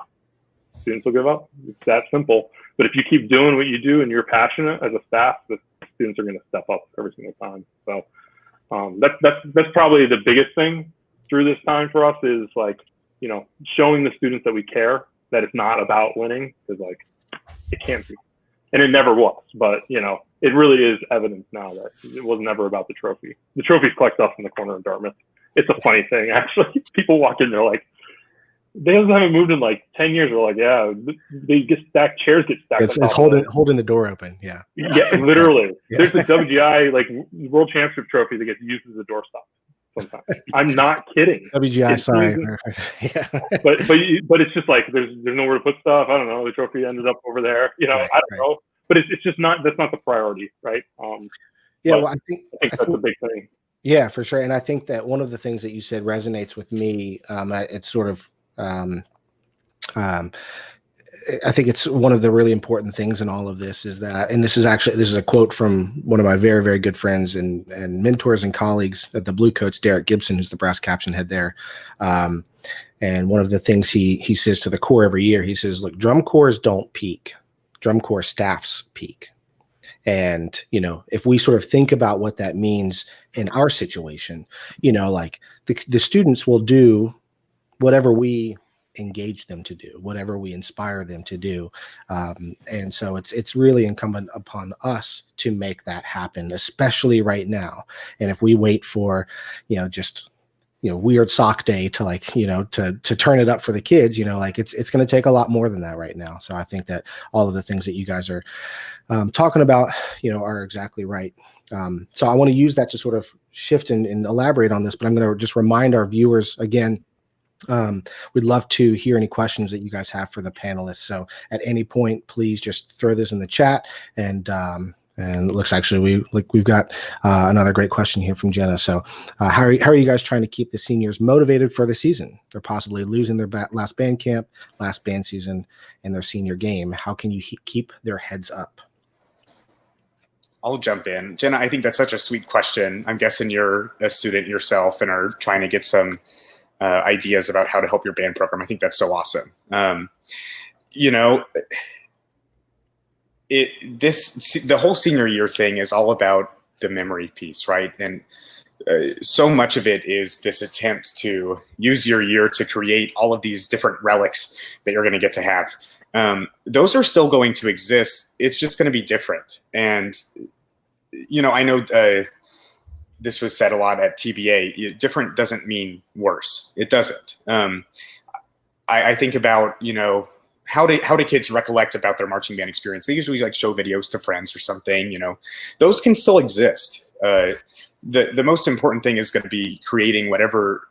students will give up. It's that simple. But if you keep doing what you do and you're passionate as a staff, the students are going to step up every single time. So that's probably the biggest thing through this time for us is like, showing the students that we care, that it's not about winning, because like it can't be. And it never was, but it really is evidence now that it was never about the trophy. The trophies collect us in the corner of Dartmouth. It's a funny thing, actually. People walk in, they're like, they haven't moved in like 10 years. We're like, yeah, they get stacked, chairs get stacked. It's holding the door open. Yeah. Yeah, literally. Yeah. There's the WGI like World Championship trophy that gets used as a doorstop. sometimes. I'm not kidding. WGI, It's sorry. losing- Yeah. but it's just like there's nowhere to put stuff. I don't know. The trophy ended up over there. You know, Right, I don't know. But it's just not. That's not the priority, right? Yeah, but well, I think that's a big thing. Yeah, for sure. And I think that one of the things that you said resonates with me. It's sort of, I think it's one of the really important things in all of this is that, and this is a quote from one of my very, very good friends and mentors and colleagues at the Blue Coats, Derek Gibson, who's the brass caption head there. And one of the things he says to the corps every year, he says, look, drum corps don't peak, drum corps staffs peak. And, you know, if we sort of think about what that means in our situation, you know, like the students will do whatever we engage them to do, whatever we inspire them to do. And so it's really incumbent upon us to make that happen, especially right now. And if we wait for, you know, just, you know, weird sock day to like, you know, to turn it up for the kids, you know, like it's going to take a lot more than that right now. So I think that all of the things that you guys are talking about, you know, are exactly right. So I want to use that to sort of shift and elaborate on this, but I'm going to just remind our viewers again, we'd love to hear any questions that you guys have for the panelists. So at any point, please just throw this in the chat. And it looks actually we've got another great question here from Jenna. So how are you guys trying to keep the seniors motivated for the season? They're possibly losing their last band camp, last band season, and their senior game. How can you keep their heads up? I'll jump in. Jenna, I think that's such a sweet question. I'm guessing you're a student yourself and are trying to get some ideas about how to help your band program. I think that's so awesome. You know, the whole senior year thing is all about the memory piece, right? And so much of it is this attempt to use your year to create all of these different relics that you're going to get to have. Those are still going to exist. It's just going to be different. And, you know, I know this was said a lot at TBA. Different doesn't mean worse. It doesn't. I think about, you know, how do kids recollect about their marching band experience? They usually like show videos to friends or something, you know. Those can still exist. The most important thing is going to be creating whatever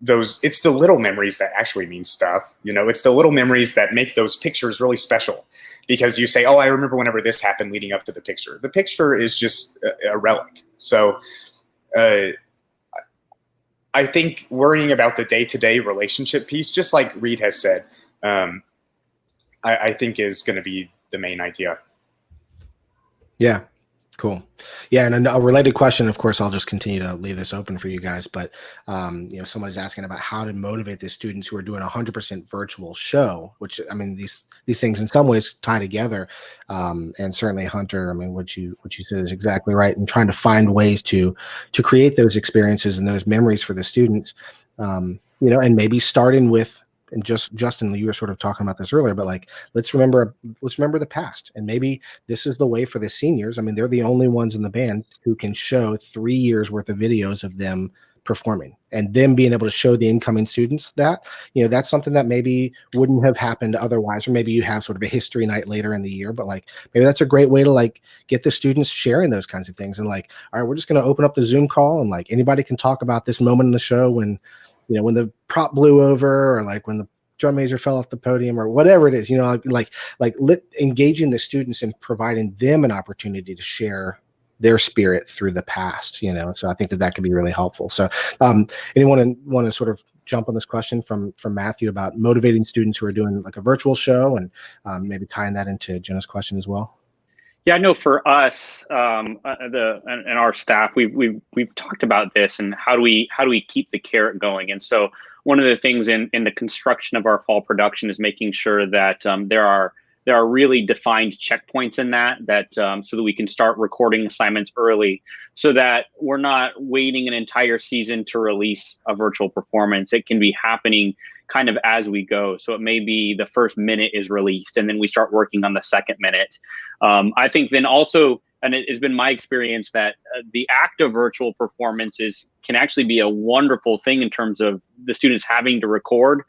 it's the little memories that actually mean stuff. You know, it's the little memories that make those pictures really special, because you say, oh, I remember whenever this happened leading up to the picture. The picture is just a relic. So I think worrying about the day-to-day relationship piece, just like Reed has said, I think is going to be the main idea. Yeah. Cool. Yeah. And a related question, of course, I'll just continue to leave this open for you guys, but, you know, somebody's asking about how to motivate the students who are doing 100% virtual show, which, I mean, these things in some ways tie together. And certainly Hunter, I mean, what you said is exactly right. And trying to find ways to create those experiences and those memories for the students, you know, and maybe starting with, and Justin, you were sort of talking about this earlier, but like, let's remember the past. And maybe this is the way for the seniors. I mean, they're the only ones in the band who can show 3 years worth of videos of them performing, and them being able to show the incoming students that, you know, that's something that maybe wouldn't have happened otherwise. Or maybe you have sort of a history night later in the year, but like, maybe that's a great way to like get the students sharing those kinds of things. And like, all right, we're just going to open up the Zoom call and like anybody can talk about this moment in the show when, you know, when the prop blew over, or like when the drum major fell off the podium, or whatever it is, you know, like engaging the students and providing them an opportunity to share their spirit through the past, you know. So I think that could be really helpful. So anyone want to sort of jump on this question from Matthew about motivating students who are doing like a virtual show, and maybe tying that into Jenna's question as well? Yeah, I know for us, and our staff, we've talked about this and how do we keep the carrot going. And so one of the things in the construction of our fall production is making sure that there are really defined checkpoints in that so that we can start recording assignments early, so that we're not waiting an entire season to release a virtual performance. It can be happening kind of as we go. So it may be the first minute is released and then we start working on the second minute. I think then also, and it has been my experience that the act of virtual performances can actually be a wonderful thing in terms of the students having to record.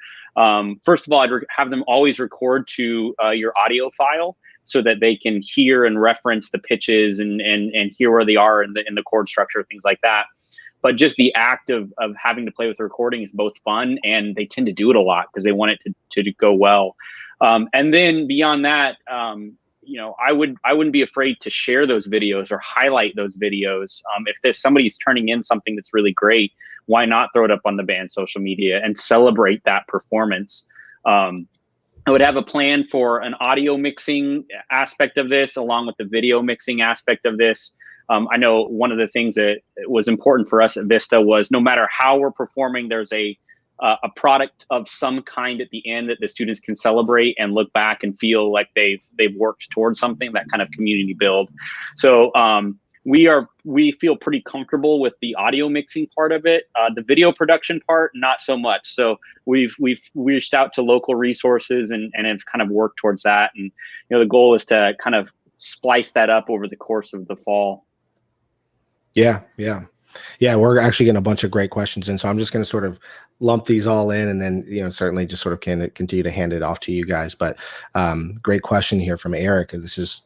First of all, I'd have them always record to your audio file so that they can hear and reference the pitches and hear where they are in the chord structure, things like that. but just the act of having to play with the recording is both fun, and they tend to do it a lot because they want it to go well. And then beyond that, I wouldn't be afraid to share those videos or highlight those videos. If there's somebody's turning in something that's really great, why not throw it up on the band social media and celebrate that performance? I would have a plan for an audio mixing aspect of this, along with the video mixing aspect of this. I know one of the things that was important for us at Vista was no matter how we're performing, there's a product of some kind at the end that the students can celebrate and look back and feel like they've worked towards something, that kind of community build. So we feel pretty comfortable with the audio mixing part of it. The video production part, not so much. So we've reached out to local resources and have kind of worked towards that. And the goal is to kind of splice that up over the course of the fall. Yeah. We're actually getting a bunch of great questions in, so I'm just going to sort of lump these all in, and then certainly just sort of can continue to hand it off to you guys. But great question here from Eric. That's his.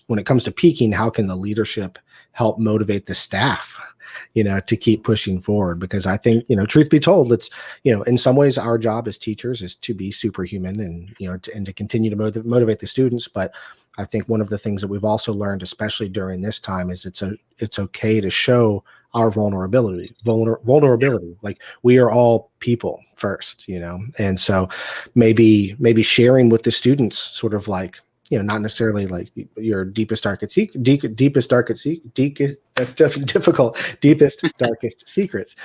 When it comes to peaking, how can the leadership help motivate the staff, to keep pushing forward? Because I think, truth be told, it's, in some ways our job as teachers is to be superhuman and, and to continue to motivate the students. But I think one of the things that we've also learned, especially during this time, is it's okay to show our vulnerability. Like, we are all people first, and so maybe sharing with the students sort of like, not necessarily like your deepest, darkest secrets,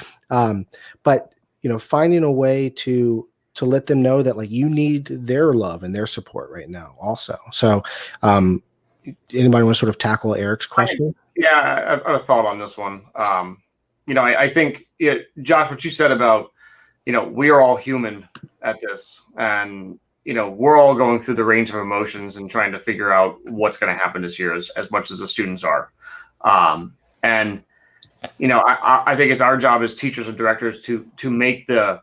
but, finding a way to let them know that, like, you need their love and their support right now also. So anybody want to sort of tackle Eric's question? I have a thought on this one. I think, Josh, what you said about, we are all human at this, and we're all going through the range of emotions and trying to figure out what's going to happen this year as much as the students are. I think it's our job as teachers and directors to make the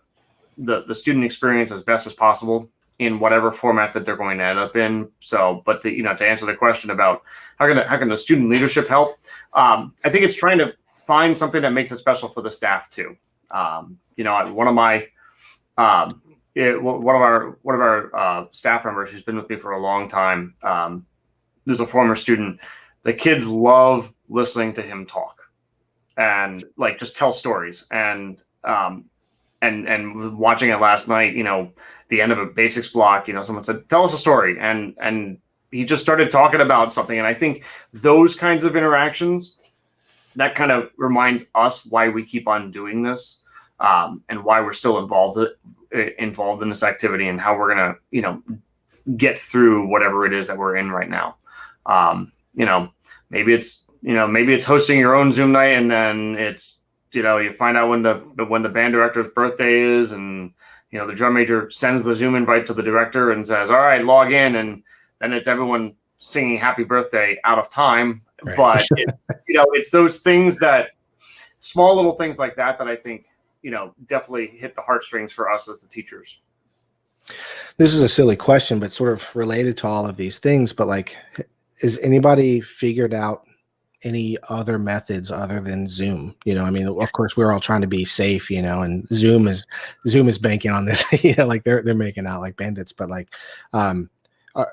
student experience as best as possible in whatever format that they're going to end up in. So, but to answer the question about how can the student leadership help, I think it's trying to find something that makes it special for the staff too. One of our staff members who's been with me for a long time, there's a former student. The kids love listening to him talk and like just tell stories. And watching it last night, the end of a basics block, someone said, "Tell us a story," and he just started talking about something. And I think those kinds of interactions, that kind of reminds us why we keep on doing this, and why we're still involved in this activity, and how we're gonna get through whatever it is that we're in right now. Maybe it's hosting your own Zoom night, and then it's you find out when the band director's birthday is, and the drum major sends the Zoom invite to the director and says, "All right, log in," and then it's everyone singing happy birthday out of time. Right. But it's, it's those things, that small little things like that I think definitely hit the heartstrings for us as the teachers. This is a silly question, but sort of related to all of these things. But like, has anybody figured out any other methods other than Zoom? Of course we're all trying to be safe, and Zoom is banking on this, like they're making out like bandits. But like,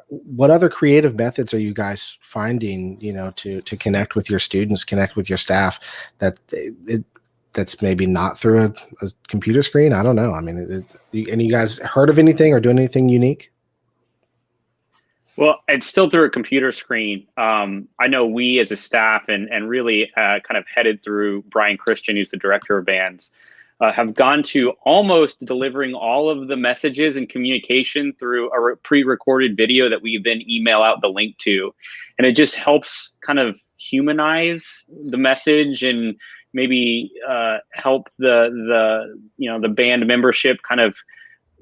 what other creative methods are you guys finding, to connect with your students, connect with your staff, that's maybe not through a computer screen? I don't know. Any you guys heard of anything or doing anything unique? Well, it's still through a computer screen. I know we as a staff and really kind of headed through Brian Christian, who's the director of bands, have gone to almost delivering all of the messages and communication through a pre-recorded video that we then email out the link to. And it just helps kind of humanize the message and maybe help the band membership kind of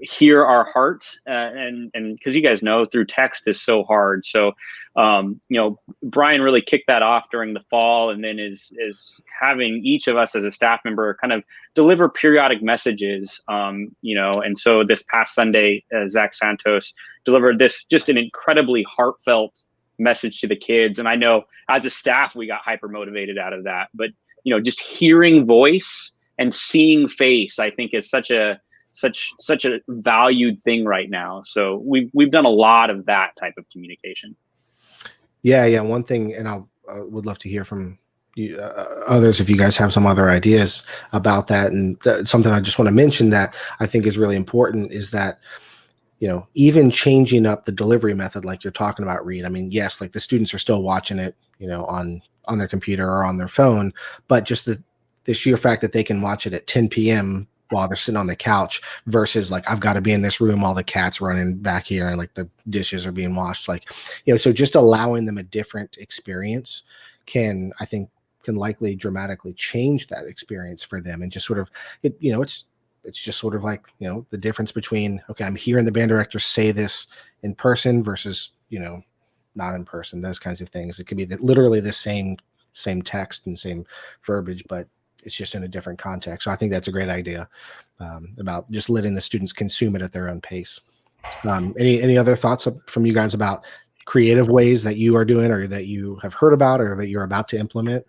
hear our heart, and because you guys know through text is so hard. So Brian really kicked that off during the fall, and then is having each of us as a staff member kind of deliver periodic messages, and so this past Sunday, Zach Santos delivered this just an incredibly heartfelt message to the kids. And I know as a staff we got hyper motivated out of that, but just hearing voice and seeing face, I think is such a valued thing right now. So we've done a lot of that type of communication. Yeah. One thing, and I would love to hear from you, others, if you guys have some other ideas about that. And something I just want to mention that I think is really important is that, even changing up the delivery method, like you're talking about, Reed. I mean, yes, like the students are still watching it, on their computer or on their phone, but just the sheer fact that they can watch it at 10 p.m. while they're sitting on the couch versus like, I've got to be in this room, all the cats running back here and like the dishes are being washed. Like, so just allowing them a different experience can likely dramatically change that experience for them. And just sort of, it's just sort of like, the difference between, okay, I'm hearing the band director say this in person versus, not in person, those kinds of things. It could be literally the same text and same verbiage, but it's just in a different context. So I think that's a great idea, about just letting the students consume it at their own pace. Any other thoughts from you guys about creative ways that you are doing or that you have heard about or that you're about to implement?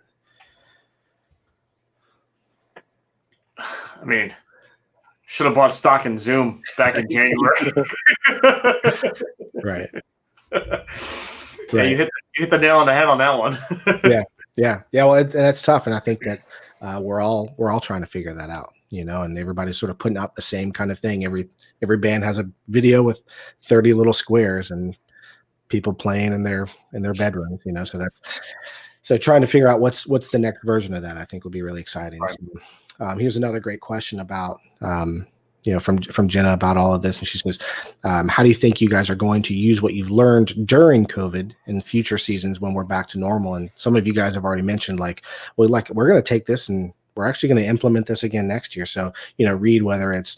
I mean, should have bought stock in Zoom back in January. Right. Yeah, you hit the nail on the head on that one. Yeah. Well, that's tough, and I think that we're all trying to figure that out, and everybody's sort of putting out the same kind of thing. Every band has a video with 30 little squares and people playing in their bedrooms, so trying to figure out what's the next version of that, I think, would be really exciting. Right. So, here's another great question about from Jenna about all of this. And she says, how do you think you guys are going to use what you've learned during COVID in future seasons when we're back to normal? And some of you guys have already mentioned, we're going to take this and we're actually going to implement this again next year. So, Reed, whether it's,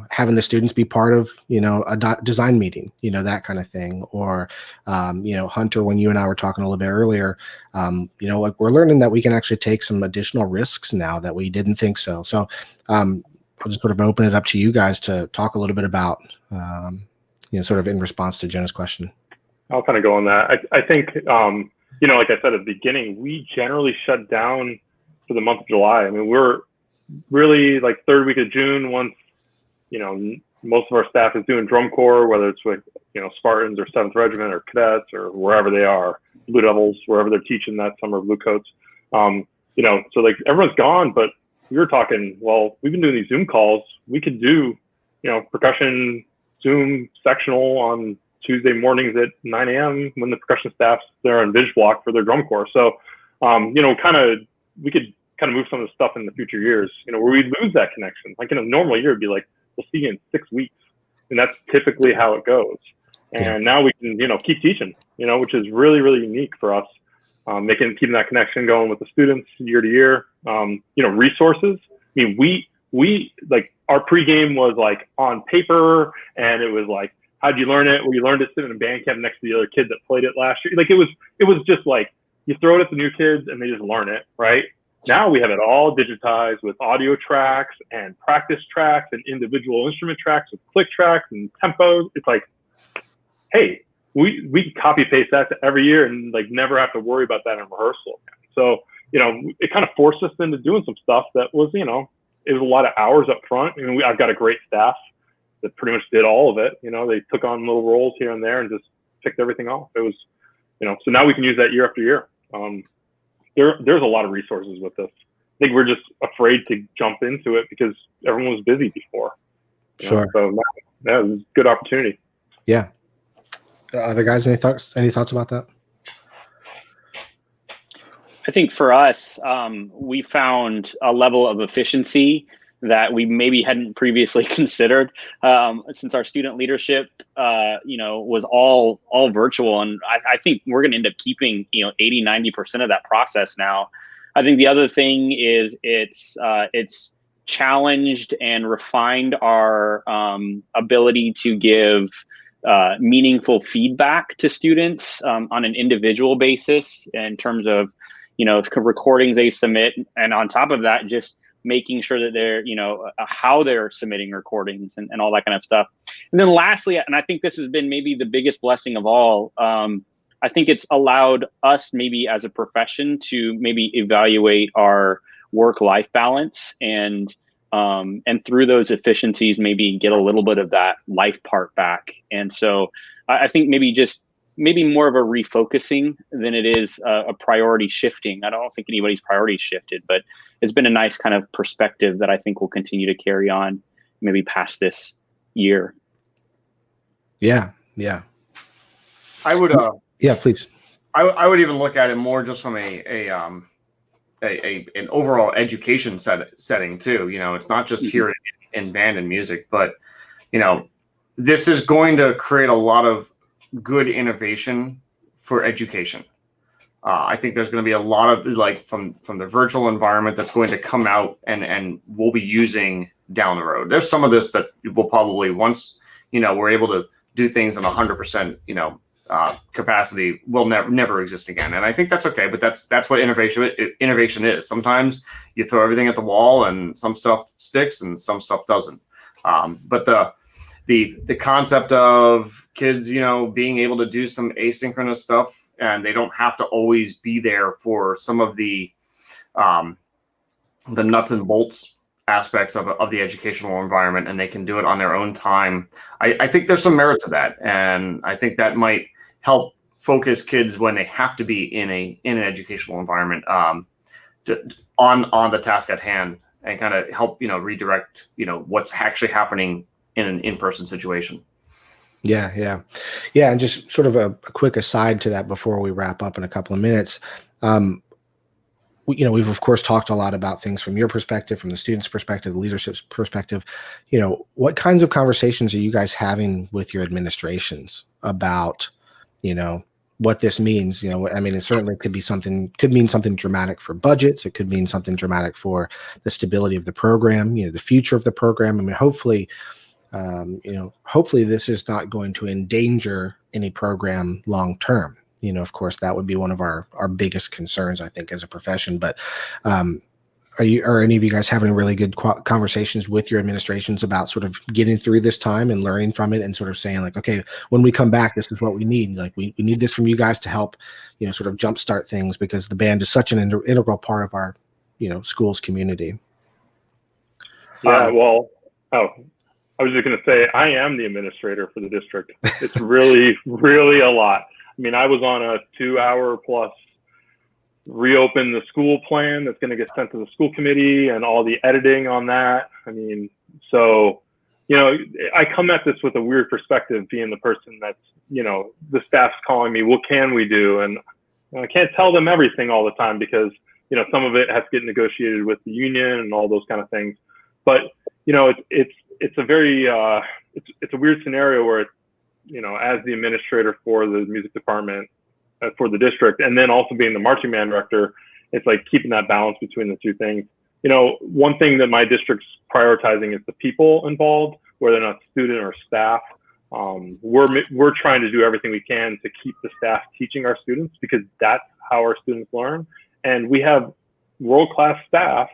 having the students be part of, a design meeting, that kind of thing. Or, Hunter, when you and I were talking a little bit earlier, we're learning that we can actually take some additional risks now that we didn't think so. So, I'll just sort of open it up to you guys to talk a little bit about, sort of in response to Jenna's question. I'll kind of go on that. I think, like I said at the beginning, we generally shut down for the month of July. I mean, we're really like third week of June once, most of our staff is doing drum corps, whether it's with, Spartans or 7th Regiment or cadets or wherever they are, Blue Devils, wherever they're teaching that summer, Blue Coats. So like everyone's gone, but we were talking, well, we've been doing these Zoom calls. We could do, percussion Zoom sectional on Tuesday mornings at 9 a.m. when the percussion staff's there on Vidge block for their drum corps. So, we could kind of move some of the stuff in the future years, where we'd lose that connection. Like in a normal year, it'd be like, we'll see you in 6 weeks. And that's typically how it goes. And now we can, keep teaching, which is really, really unique for us. Keeping that connection going with the students year to year. Resources. I mean, we like our pregame was like on paper, and it was like, how'd you learn it? Well, you learned it sitting in a band camp next to the other kid that played it last year. Like it was just like you throw it at the new kids and they just learn it, right? Now we have it all digitized with audio tracks and practice tracks and individual instrument tracks with click tracks and tempos. It's like, hey, we can copy paste that to every year and like never have to worry about that in rehearsal. So, it kind of forced us into doing some stuff that was, it was a lot of hours up front. I mean, I've got a great staff that pretty much did all of it. They took on little roles here and there and just picked everything off. It was, so now we can use that year after year. There's a lot of resources with this. I think we're just afraid to jump into it because everyone was busy before. Sure. So that was a good opportunity. Yeah. Other guys, any thoughts about that? I think for us, we found a level of efficiency that we maybe hadn't previously considered, since our student leadership, was all virtual. And I think we're going to end up keeping, 80, 90% of that process now. I think the other thing is it's challenged and refined our ability to give meaningful feedback to students on an individual basis in terms of, recordings they submit. And on top of that, just making sure that they're, how they're submitting recordings and all that kind of stuff. And then lastly, and I think this has been maybe the biggest blessing of all, I think it's allowed us maybe as a profession to maybe evaluate our work-life balance and through those efficiencies, maybe get a little bit of that life part back. And so I think maybe more of a refocusing than it is a priority shifting. I don't think anybody's priorities shifted, but it's been a nice kind of perspective that I think will continue to carry on maybe past this year. Yeah. Yeah. I would, yeah, please. I would even look at it more just from an overall education setting too. You know, it's not just here in band and music, but you know, this is going to create a lot of good innovation for education. I think there's going to be a lot of like from the virtual environment that's going to come out and we'll be using down the road. There's some of this that will probably once, you know, we're able to do things in 100%, you know, capacity will never exist again. And I think that's okay, but that's what innovation is. Sometimes you throw everything at the wall and some stuff sticks and some stuff doesn't. But the concept of kids, you know, being able to do some asynchronous stuff and they don't have to always be there for some of the nuts and bolts aspects of the educational environment, and they can do it on their own time. I think there's some merit to that, and I think that might help focus kids when they have to be in an educational environment on the task at hand, and kind of help, you know, redirect, you know, what's actually happening in an in-person situation. Yeah. And just sort of a quick aside to that before we wrap up in a couple of minutes. You know, we've of course talked a lot about things from your perspective, from the students' perspective, the leadership's perspective. You know, what kinds of conversations are you guys having with your administrations about, you know, what this means? You know, I mean, it certainly could mean something dramatic for budgets. It could mean something dramatic for the stability of the program, you know, the future of the program. I mean, hopefully this is not going to endanger any program long term. You know, of course, that would be one of our biggest concerns, I think, as a profession. But are any of you guys having really good conversations with your administrations about sort of getting through this time and learning from it, and sort of saying like, okay, when we come back, this is what we need. Like we need this from you guys to help, you know, sort of jumpstart things, because the band is such an integral part of our, you know, school's community. Yeah, well, I was just going to say, I am the administrator for the district. It's really, really a lot. I mean, I was on a 2-hour plus reopen the school plan that's going to get sent to the school committee and all the editing on that. I mean, so, you know, I come at this with a weird perspective, being the person that's, you know, the staff's calling me, what can we do? And I can't tell them everything all the time, because, you know, some of it has to get negotiated with the union and all those kind of things. But, you know, it's a very, it's a weird scenario where it's, you know, as the administrator for the music department for the district, and then also being the marching band director, it's like keeping that balance between the two things. You know, one thing that my district's prioritizing is the people involved, whether or not student or staff. We're trying to do everything we can to keep the staff teaching our students, because that's how our students learn. And we have world-class staff,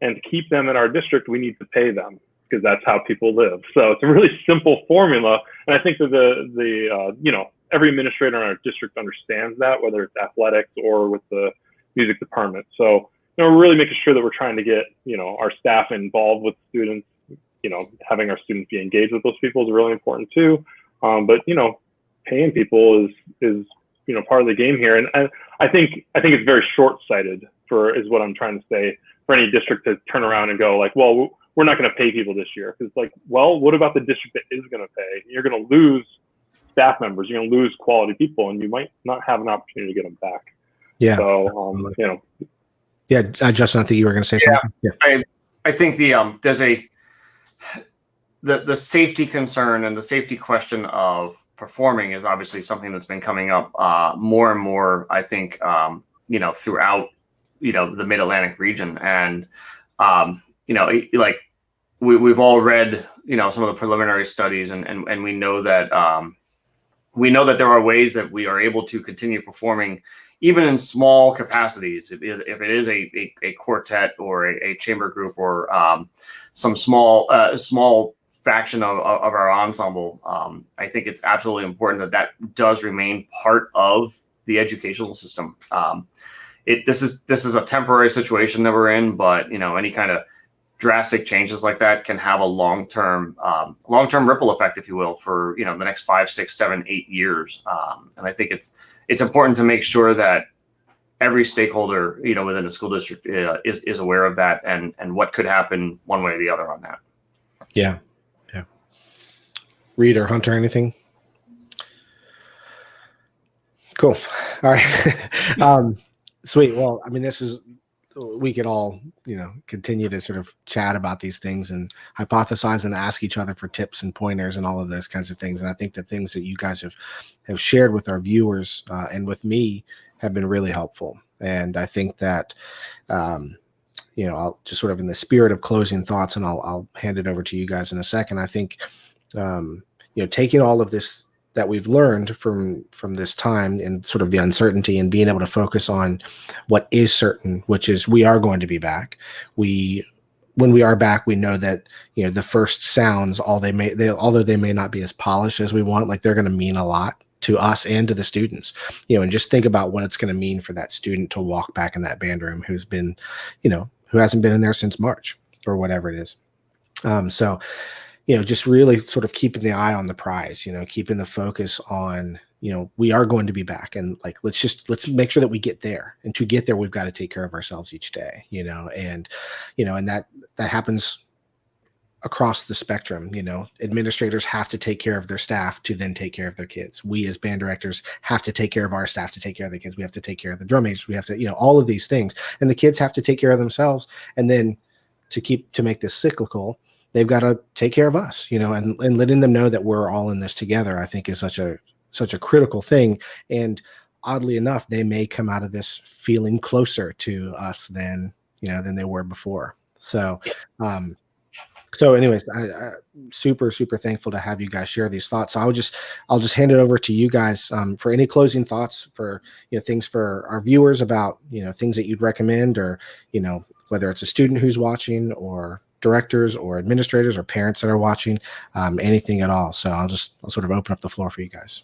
and to keep them in our district, we need to pay them, because that's how people live. So it's a really simple formula. And I think that you know, every administrator in our district understands that, whether it's athletics or with the music department. So, you know, we're really making sure that we're trying to get, you know, our staff involved with students. You know, having our students be engaged with those people is really important too. But, you know, paying people is, you know, part of the game here. And I think it's very short-sighted is what I'm trying to say, for any district to turn around and go like, well, we're not going to pay people this year. Because, like, well, what about the district that is going to pay? You're going to lose staff members. You're going to lose quality people, and you might not have an opportunity to get them back. Yeah. So, you know. Yeah, Justin, I think you were going to say something. Yeah. I think there's the safety concern and the safety question of performing is obviously something that's been coming up more and more, I think, you know, throughout, you know, the Mid-Atlantic region. And, you know, like we've all read, you know, some of the preliminary studies, and we know that there are ways that we are able to continue performing even in small capacities. If it is a quartet or a chamber group or some small faction of our ensemble, I think it's absolutely important that does remain part of the educational system. This is a temporary situation that we're in, but any kind of drastic changes like that can have a long-term ripple effect, if you will, for the next 5, 6, 7, 8 years. And I think it's important to make sure that every stakeholder within the school district is aware of that and what could happen one way or the other on that. Yeah. Reed or Hunter, anything? Cool. All right. Sweet. Well, I mean, we could all, continue to sort of chat about these things and hypothesize and ask each other for tips and pointers and all of those kinds of things. And I think the things that you guys have shared with our viewers and with me have been really helpful. And I think that, I'll just sort of in the spirit of closing thoughts, and I'll hand it over to you guys in a second. I think, taking all of this that we've learned from this time and sort of the uncertainty and being able to focus on what is certain, which is we are going to be back. When we are back, we know that, the first sounds, although they may not be as polished as we want, like they're going to mean a lot to us and to the students, and just think about what it's going to mean for that student to walk back in that band room who's been, who hasn't been in there since March or whatever it is. So, just really sort of keeping the eye on the prize, keeping the focus on, we are going to be back, and like, let's make sure that we get there. And to get there, we've got to take care of ourselves each day, and that happens across the spectrum. Administrators have to take care of their staff to then take care of their kids. We as band directors have to take care of our staff to take care of the kids. We have to take care of the drum majors. We have to, all of these things, and the kids have to take care of themselves. And then to make this cyclical, they've got to take care of us, and letting them know that we're all in this together, I think is such a critical thing. And oddly enough, they may come out of this feeling closer to us than they were before. So, anyways, I super, super thankful to have you guys share these thoughts. So I'll just hand it over to you guys for any closing thoughts for, things for our viewers about, things that you'd recommend, or, whether it's a student who's watching, or directors or administrators or parents that are watching, anything at all. So I'll sort of open up the floor for you guys.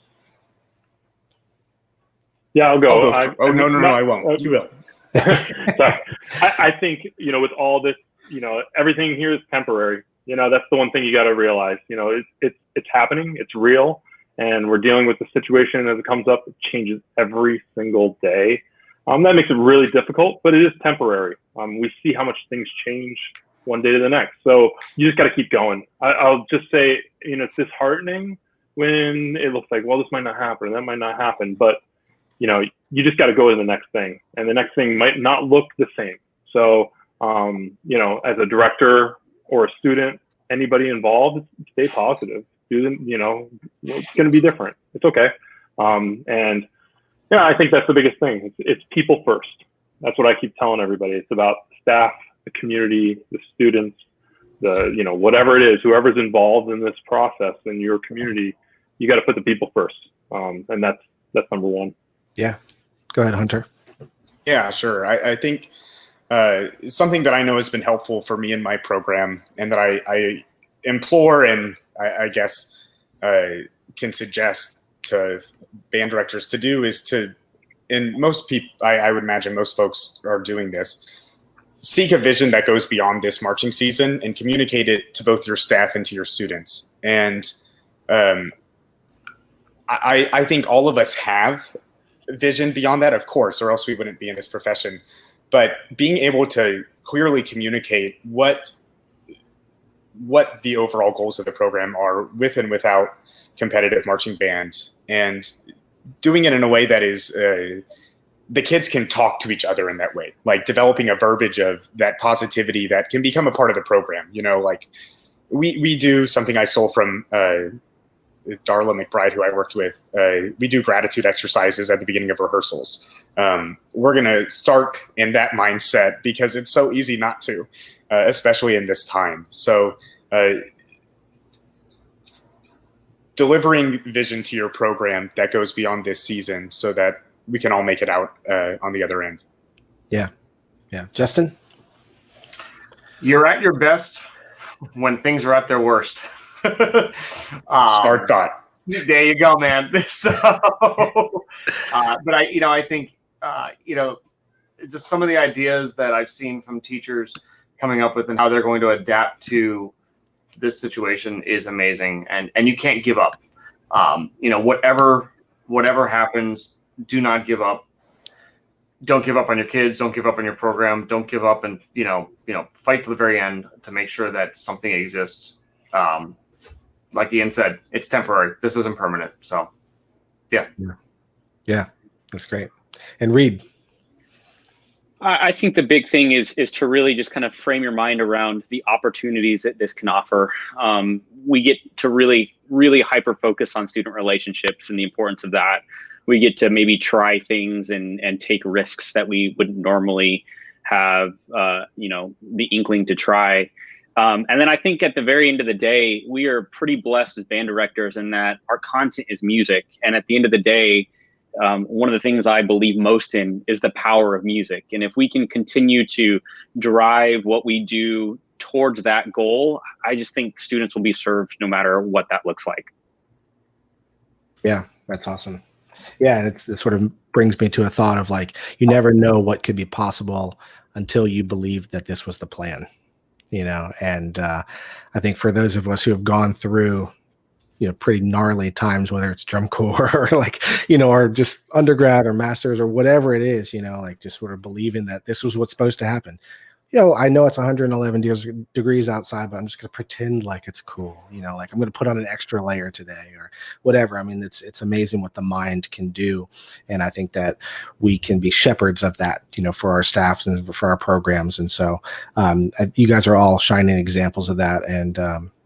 Yeah, I'll go. No, I won't. You will. Sorry. I think, with all this, everything here is temporary. That's the one thing you got to realize. It's happening, it's real, and we're dealing with the situation as it comes up. It changes every single day. That makes it really difficult, but it is temporary. We see how much things change one day to the next. So you just got to keep going. I'll just say, it's disheartening when it looks like, well, this might not happen, that might not happen, but you just got to go to the next thing, and the next thing might not look the same. So, as a director or a student, anybody involved, stay positive. It's going to be different. It's okay. And yeah, I think that's the biggest thing. It's people first. That's what I keep telling everybody. It's about staff, the community, the students, whatever it is, whoever's involved in this process in your community, you got to put the people first. And that's number one. Yeah. Go ahead, Hunter. Yeah, sure. I think something that I know has been helpful for me in my program, and that I implore and I guess can suggest to band directors to do, is to, and most people, I would imagine most folks are doing this, seek a vision that goes beyond this marching season and communicate it to both your staff and to your students. And I think all of us have vision beyond that, of course, or else we wouldn't be in this profession. But being able to clearly communicate what the overall goals of the program are with and without competitive marching band, and doing it in a way that is the kids can talk to each other in that way, like developing a verbiage of that positivity that can become a part of the program. Like we do something I stole from Darla McBride, who I worked with. We do gratitude exercises at the beginning of rehearsals. We're going to start in that mindset because it's so easy not to, especially in this time. So delivering vision to your program that goes beyond this season so that we can all make it out on the other end. Yeah. Yeah. Justin? You're at your best when things are at their worst. Start thought. There you go, man. So, but I think, just some of the ideas that I've seen from teachers coming up with and how they're going to adapt to this situation is amazing. And you can't give up. Whatever happens, do not give up. Don't give up on your kids. Don't give up on your program. Don't give up, and fight to the very end to make sure that something exists. Like Ian said, it's temporary. This isn't permanent. So, yeah, that's great. And Reed, I think the big thing is to really just kind of frame your mind around the opportunities that this can offer. We get to really, really hyper focus on student relationships and the importance of that. We get to maybe try things and take risks that we wouldn't normally have, the inkling to try. And then I think at the very end of the day, we are pretty blessed as band directors in that our content is music. And at the end of the day, one of the things I believe most in is the power of music. And if we can continue to drive what we do towards that goal, I just think students will be served no matter what that looks like. Yeah, that's awesome. Yeah, it sort of brings me to a thought of like, you never know what could be possible until you believe that this was the plan, and I think for those of us who have gone through pretty gnarly times, whether it's drum corps or or just undergrad or masters or whatever it is, like just sort of believing that this was what's supposed to happen. I know it's 111 degrees outside, but I'm just going to pretend like it's cool. Like I'm going to put on an extra layer today or whatever. I mean, it's amazing what the mind can do. And I think that we can be shepherds of that, for our staffs and for our programs. And so you guys are all shining examples of that. And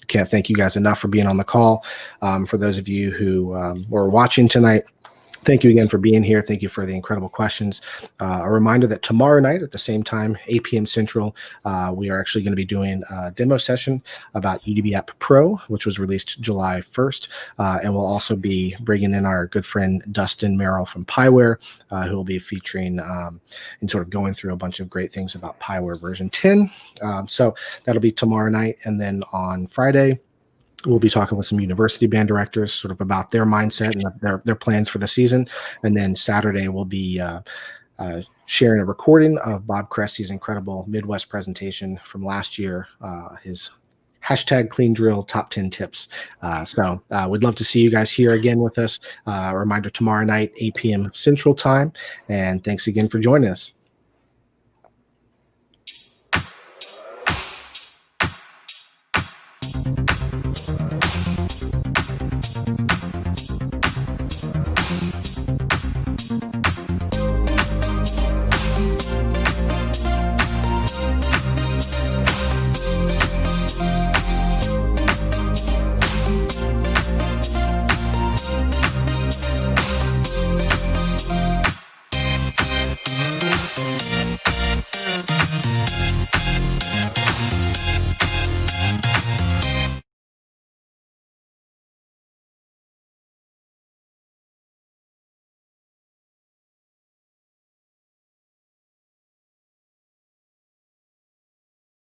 can't thank you guys enough for being on the call. For those of you who were watching tonight, thank you again for being here. Thank you for the incredible questions. A reminder that tomorrow night at the same time, 8 p.m. Central, we are actually going to be doing a demo session about UDB App Pro, which was released July 1st. And we'll also be bringing in our good friend Dustin Merrill from Pieware, who will be featuring and sort of going through a bunch of great things about Pieware version 10. So that'll be tomorrow night. And then on Friday, we'll be talking with some university band directors sort of about their mindset and their plans for the season. And then Saturday, we'll be sharing a recording of Bob Cressy's incredible Midwest presentation from last year, his #Clean Drill Top 10 Tips. So we'd love to see you guys here again with us. A reminder, tomorrow night, 8 p.m. Central Time. And thanks again for joining us.